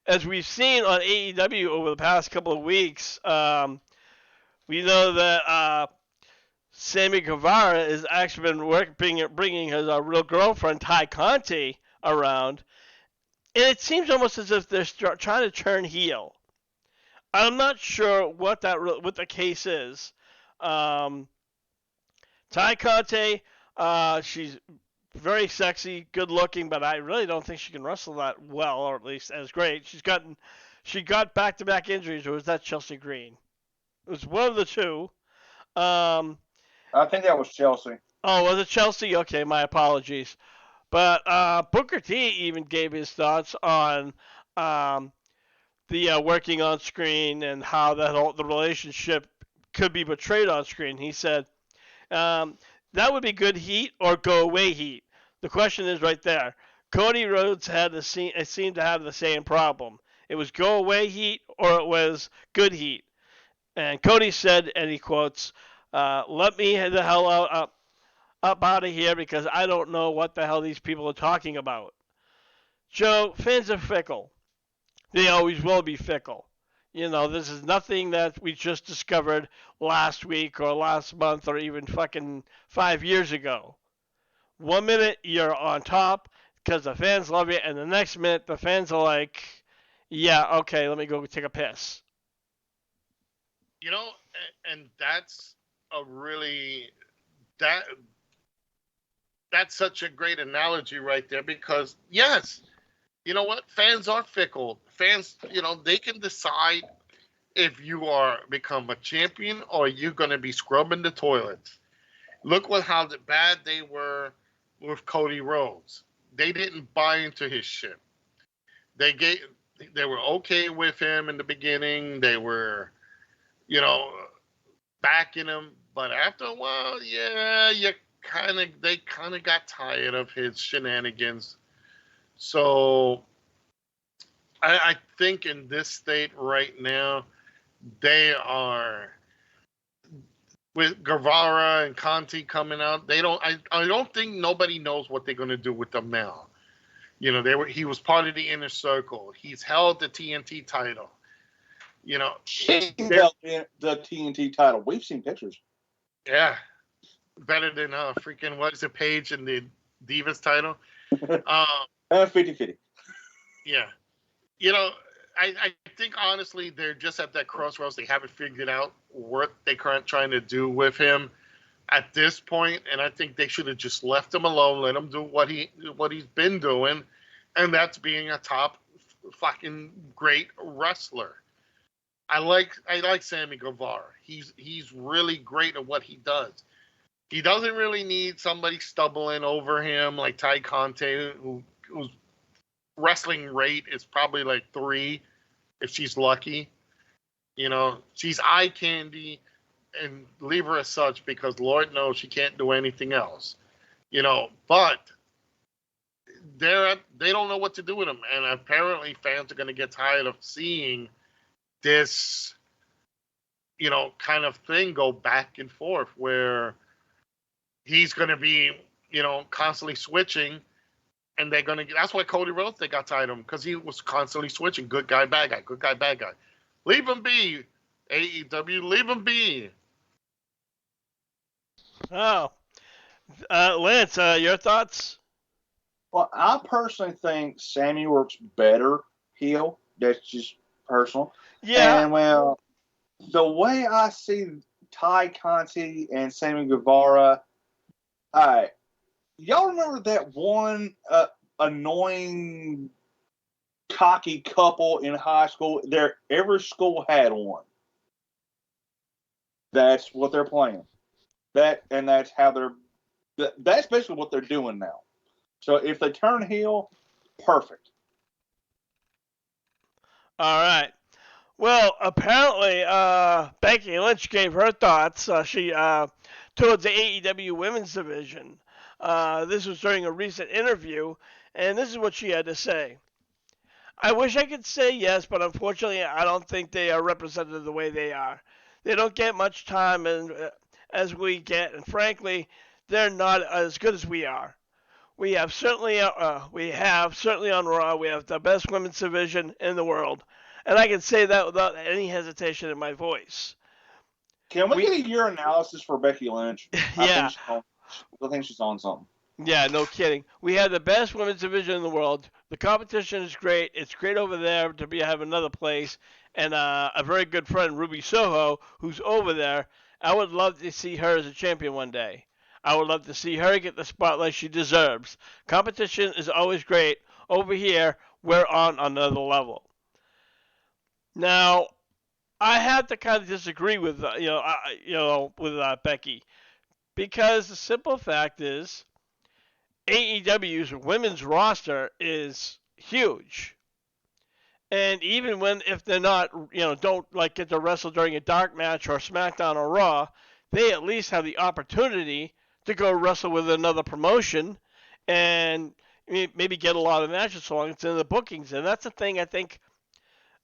Speaker 2: as we've seen on AEW over the past couple of weeks. We know that Sammy Guevara has actually been bringing his real girlfriend Ty Conti around, and it seems almost as if they're trying to turn heel. I'm not sure what the case is. Ty Conti, she's very sexy, good looking, but I really don't think she can wrestle that well, or at least as great. She got back-to-back injuries, or was that Chelsea Green? It was one of the two.
Speaker 1: I think that was Chelsea.
Speaker 2: Oh, was it Chelsea? Okay, my apologies. But Booker T even gave his thoughts on the working on screen and how the relationship could be portrayed on screen. He said that would be good heat or go away heat. The question is right there. Cody Rhodes seemed to have the same problem. It was go away heat or it was good heat. And Cody said, and he quotes, "Let me the hell up out of here because I don't know what the hell these people are talking about." Joe, fans are fickle. They always will be fickle. You know, this is nothing that we just discovered last week or last month or even fucking 5 years ago. 1 minute you're on top because the fans love you, and the next minute the fans are like, yeah, okay, let me go take a piss.
Speaker 3: You know, and that's a really that's such a great analogy right there because yes, you know what? Fans are fickle. Fans, you know, they can decide if you are become a champion or you're going to be scrubbing the toilets. Look how bad they were with Cody Rhodes. They didn't buy into his shit. They were okay with him in the beginning. They were, you know, backing him, but after a while, yeah, they kind of got tired of his shenanigans. So I think in this state right now, they are with Guevara and Conti coming out. I don't think nobody knows what they're going to do with them now. You know, he was part of the inner circle. He's held the TNT title. You know,
Speaker 1: he held the TNT title. We've seen pictures.
Speaker 3: Yeah, better than freaking what is it, Paige and the Divas title?
Speaker 1: 50-50.
Speaker 3: Yeah, you know, I think honestly they're just at that crossroads. They haven't figured out what they're trying to do with him at this point, and I think they should have just left him alone, let him do what he's been doing, and that's being a top fucking great wrestler. I like Sammy Guevara. He's really great at what he does. He doesn't really need somebody stumbling over him like Ty Conti, whose wrestling rate is probably like 3, if she's lucky. You know, she's eye candy, and leave her as such because Lord knows she can't do anything else. You know, but they don't know what to do with him, and apparently fans are going to get tired of seeing this, you know, kind of thing go back and forth where he's going to be, you know, constantly switching, and they're going to get. That's why Cody Rhodes, they got tired of him because he was constantly switching. Good guy, bad guy. Good guy, bad guy. Leave him be, AEW. Leave him be.
Speaker 2: Oh, Lance, your thoughts?
Speaker 1: Well, I personally think Sammy works better heel. That's just personal.
Speaker 2: Yeah.
Speaker 1: And well, the way I see Ty Conti and Sammy Guevara, y'all remember that one annoying, cocky couple in high school? Every school had one. That's what they're playing. That's basically what they're doing now. So if they turn heel, perfect.
Speaker 2: All right. Well, apparently, Becky Lynch gave her thoughts. She towards the AEW Women's Division. This was during a recent interview, And this is what she had to say. I wish I could say yes, but unfortunately, I don't think they are represented the way they are. They don't get much time as we get, and frankly, they're not as good as we are. We have certainly on Raw, we have the best women's division in the world, and I can say that without any hesitation in my voice.
Speaker 1: Can we get your analysis for Becky Lynch?
Speaker 2: Yeah,
Speaker 1: I think she's on something.
Speaker 2: yeah, no kidding. We have the best women's division in the world. The competition is great. It's great over there to have another place, and a very good friend, Ruby Soho, who's over there. I would love to see her as a champion one day. I would love to see her get the spotlight she deserves. Competition is always great. Over here, we're on another level. Now, I have to kind of disagree with Becky, because the simple fact is AEW's women's roster is huge. And even if they're not, don't like get to wrestle during a dark match or SmackDown or Raw, they at least have the opportunity to go wrestle with another promotion and maybe get a lot of matches so long it's in the bookings. And that's the thing I think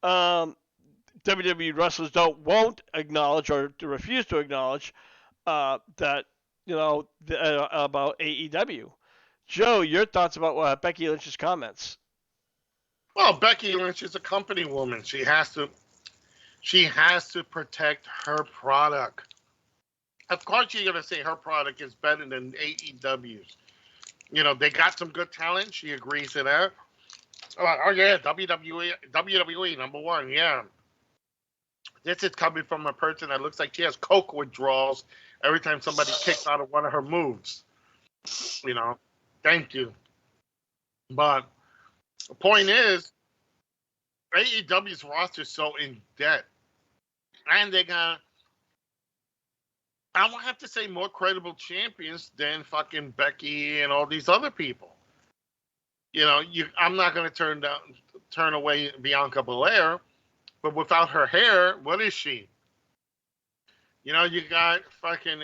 Speaker 2: WWE wrestlers won't acknowledge or refuse to acknowledge that about AEW. Joe, your thoughts about Becky Lynch's comments?
Speaker 3: Well, Becky Lynch is a company woman. She has to protect her product. Of course, you're gonna say her product is better than AEW's. They got some good talent. She agrees to that. Oh yeah, WWE number one. Yeah. This is coming from a person that looks like she has coke withdrawals every time somebody kicks out of one of her moves. Thank you. But the point is, AEW's roster is so in debt. And they got, I won't have to say more credible champions than fucking Becky and all these other people. I'm not going to turn away Bianca Belair, but without her hair, what is she? You got fucking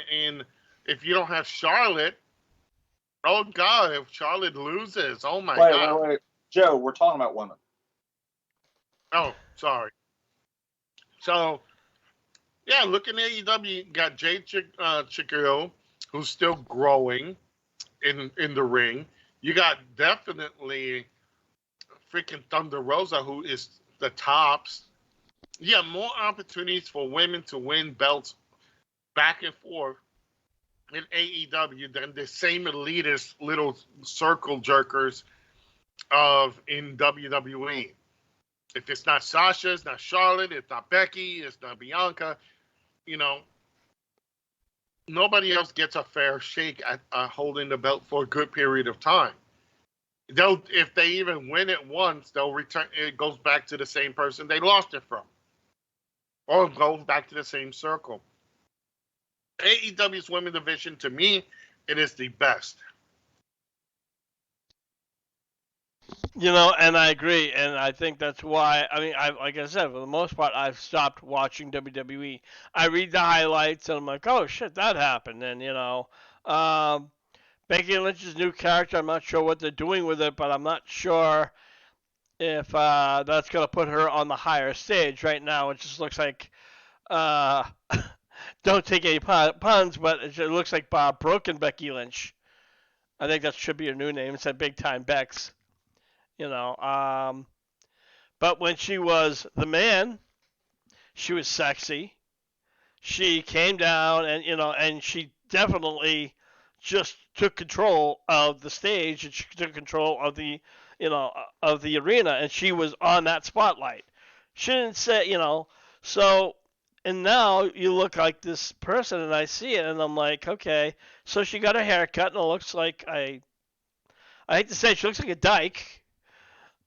Speaker 3: if you don't have Charlotte, oh God, if Charlotte loses, oh my God.
Speaker 1: Wait. Joe, we're talking about women.
Speaker 3: Oh, sorry. So, yeah, looking at AEW, you got Jade Chicago, who's still growing in the ring. You got definitely freaking Thunder Rosa, who is the tops. You have more opportunities for women to win belts back and forth in AEW than the same elitist little circle jerkers in WWE. If it's not Sasha, it's not Charlotte, it's not Becky, it's not Bianca, nobody else gets a fair shake at holding the belt for a good period of time. If they even win it once, they'll return. It goes back to the same person they lost it from, or goes back to the same circle. AEW's women's division, to me, it is the best.
Speaker 2: And I agree, and I think that's why. Like I said, for the most part, I've stopped watching WWE. I read the highlights, and I'm like, oh shit, that happened, and Becky Lynch's new character. I'm not sure what they're doing with it, but I'm not sure if that's gonna put her on the higher stage. Right now, it just looks like. Don't take any puns, but it looks like Broken Becky Lynch. I think that should be her new name. It's a Big Time Bex. But when she was the man, she was sexy. She came down and she definitely just took control of the stage, and she took control of the arena, and she was on that spotlight. She didn't say, so. And now you look like this person, and I see it, and I'm like, okay. So she got her hair cut, and it looks like I hate to say it, she looks like a dyke.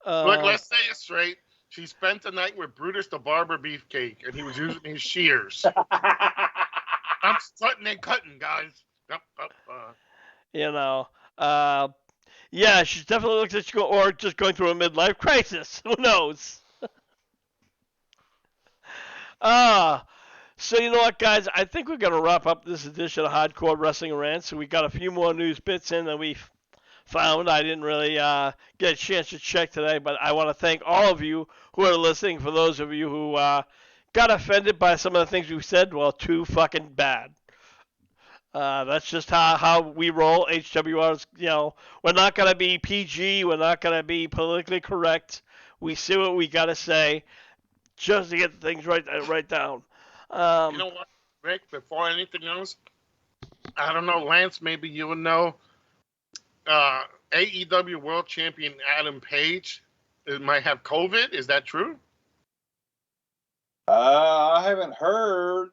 Speaker 3: Look, let's say it straight. She spent the night with Brutus the Barber Beefcake, and he was using his shears. I'm cutting and cutting, guys.
Speaker 2: Yeah, she definitely looks like or just going through a midlife crisis. Who knows? So you know what, guys? I think we're going to wrap up this edition of Hardcore Wrestling Rant. So we got a few more news bits in that we found. I didn't really get a chance to check today, but I want to thank all of you who are listening. For those of you who got offended by some of the things we said, well, too fucking bad. That's just how we roll. HWRs, we're not going to be PG. We're not going to be politically correct. We say what we got to say just to get things right down.
Speaker 3: You know what, Rick, before anything else, I don't know, Lance, maybe you would know. AEW World Champion Adam Page might have COVID. Is that true?
Speaker 1: I haven't heard.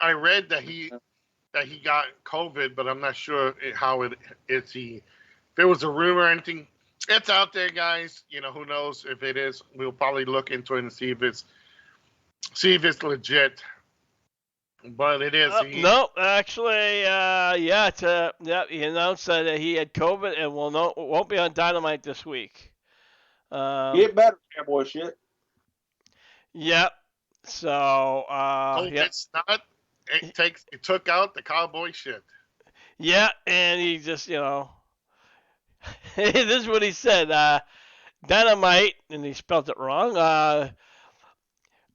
Speaker 3: I read that he got COVID, but I'm not sure how if there was a rumor or anything. It's out there, guys. Who knows if it is? We'll probably look into it and see if it's legit. But it is.
Speaker 2: No, actually, he announced that he had COVID and won't be on Dynamite this week.
Speaker 1: Get better, cowboy shit.
Speaker 2: Yep. So,
Speaker 3: it's not. It took out the cowboy shit.
Speaker 2: Yeah, and he just, this is what he said. Dynamite, and he spelled it wrong.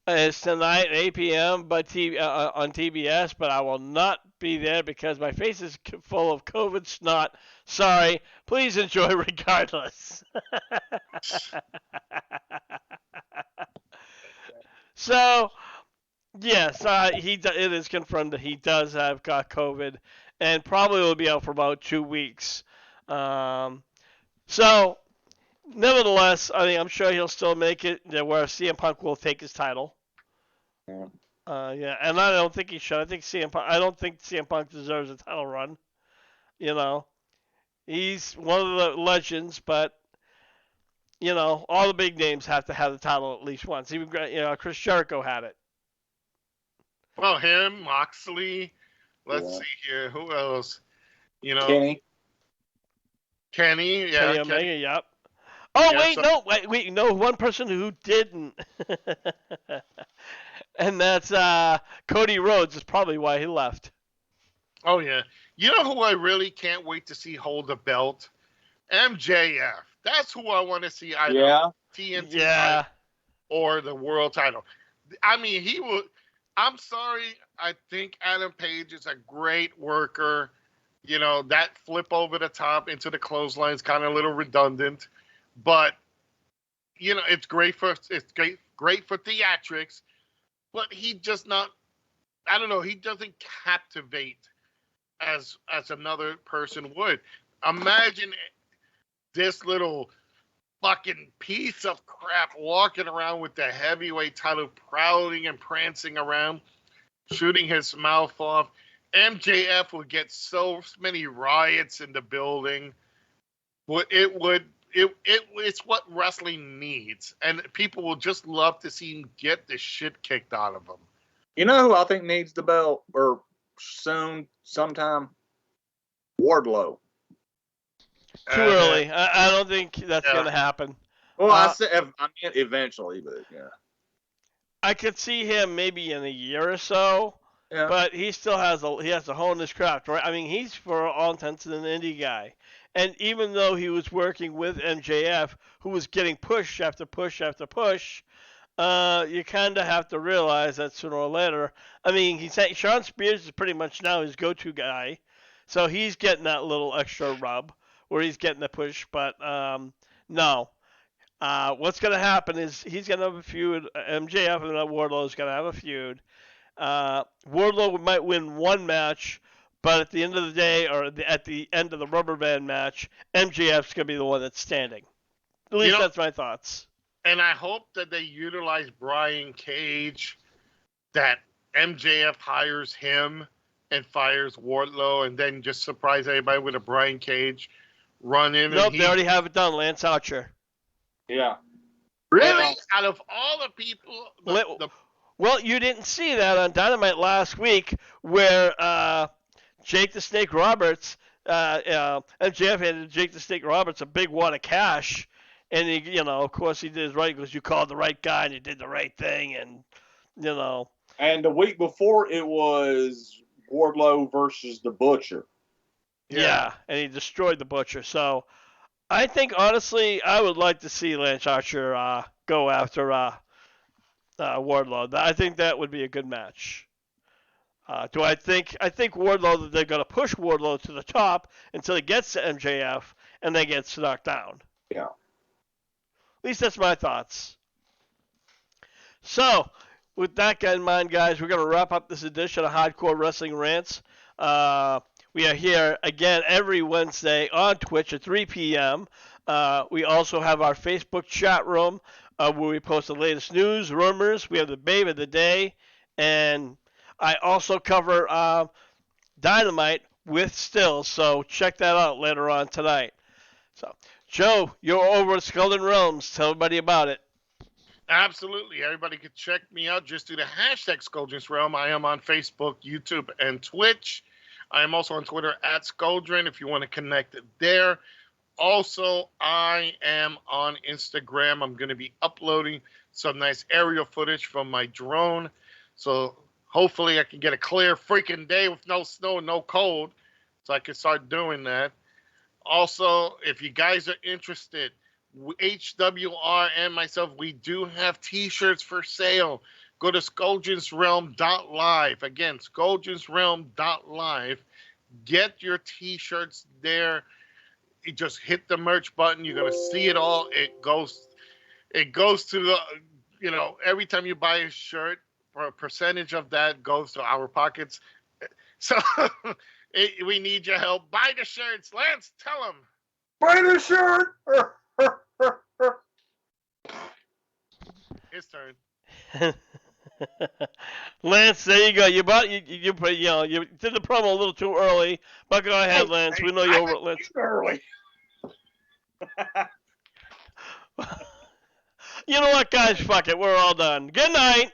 Speaker 2: It's tonight at 8 p.m. on TBS, but I will not be there because my face is full of COVID snot. Sorry. Please enjoy regardless. So, yes, it is confirmed that he does have got COVID and probably will be out for about 2 weeks. So, nevertheless, I'm sure he'll still make it where CM Punk will take his title.
Speaker 1: Yeah.
Speaker 2: And I don't think he should. I don't think CM Punk deserves a title run. He's one of the legends, but all the big names have to have the title at least once. Even Chris Jericho had it.
Speaker 3: Well, him, Moxley. Let's see here. Who else? Kenny. Yeah.
Speaker 2: Kenny Omega. Yep. Oh, yeah, wait, no, one person who didn't. And that's Cody Rhodes is probably why he left.
Speaker 3: Oh, yeah. You know who I really can't wait to see hold the belt? MJF. That's who I want to see either TNT title or the world title. I mean, he will. I'm sorry. I think Adam Page is a great worker. That flip over the top into the clothesline is kind of a little redundant. But it's great for theatrics, but he just not. I don't know. He doesn't captivate as another person would. Imagine this little fucking piece of crap walking around with the heavyweight title, prowling and prancing around, shooting his mouth off. MJF would get so many riots in the building. It's what wrestling needs, and people will just love to see him get the shit kicked out of him.
Speaker 1: You know who I think needs the belt, or sometime? Wardlow.
Speaker 2: Too early. I don't think that's going to happen.
Speaker 1: Well, I mean eventually, but yeah.
Speaker 2: I could see him maybe in a year or so, but he still has to hone his craft, right? I mean, he's for all intents an indie guy. And even though he was working with MJF, who was getting push after push after push, you kind of have to realize that sooner or later. I mean, Sean Spears is pretty much now his go-to guy, so he's getting that little extra rub where he's getting the push. But no, what's going to happen is he's going to have a feud. MJF and Wardlow is going to have a feud. Wardlow might win one match. But at the end of the day, or at the end of the rubber band match, MJF's going to be the one that's standing. At least that's my thoughts.
Speaker 3: And I hope that they utilize Brian Cage, that MJF hires him and fires Wardlow, and then just surprise everybody with a Brian Cage run in.
Speaker 2: Nope, they already have it done. Lance Archer.
Speaker 1: Yeah.
Speaker 3: Really? Out of all the people...
Speaker 2: Well, you didn't see that on Dynamite last week where... Jake the Snake Roberts, MJF handed Jake the Snake Roberts a big wad of cash, and he, of course he did his right because you called the right guy and you did the right thing, and
Speaker 1: And the week before it was Wardlow versus the Butcher.
Speaker 2: Yeah, and he destroyed the Butcher. So I think, honestly, I would like to see Lance Archer go after Wardlow. I think that would be a good match. I think Wardlow, that they're going to push Wardlow to the top until he gets to MJF and then gets knocked down.
Speaker 1: Yeah.
Speaker 2: At least that's my thoughts. So, with that in mind, guys, we're going to wrap up this edition of Hardcore Wrestling Rants. We are here again every Wednesday on Twitch at 3 p.m. We also have our Facebook chat room where we post the latest news, rumors. We have the Babe of the Day. And I also cover Dynamite with Stills, so check that out later on tonight. So, Joe, you're over at Skull Realms. Tell everybody about it.
Speaker 3: Absolutely. Everybody can check me out. Just do the hashtag Skuldrin's Realm. I am on Facebook, YouTube, and Twitch. I am also on Twitter at Skuldrin if you want to connect there. Also, I am on Instagram. I'm going to be uploading some nice aerial footage from my drone. So hopefully I can get a clear freaking day with no snow and no cold so I can start doing that. Also, if you guys are interested, HWR and myself, we do have t-shirts for sale. Go to SkuldjinsRealm.live. Again, SkuldjinsRealm.live. Get your t-shirts there. You just hit the merch button. You're going to see it all. It goes to the, every time you buy a shirt, a percentage of that goes to our pockets. So we need your help. Buy the shirts. Lance, tell them.
Speaker 1: Buy the shirt.
Speaker 3: His turn.
Speaker 2: Lance, there you go. You did the promo a little too early, but go ahead, Lance. We know you're over at Lance.
Speaker 1: Early.
Speaker 2: You know what, guys? Fuck it. We're all done. Good night.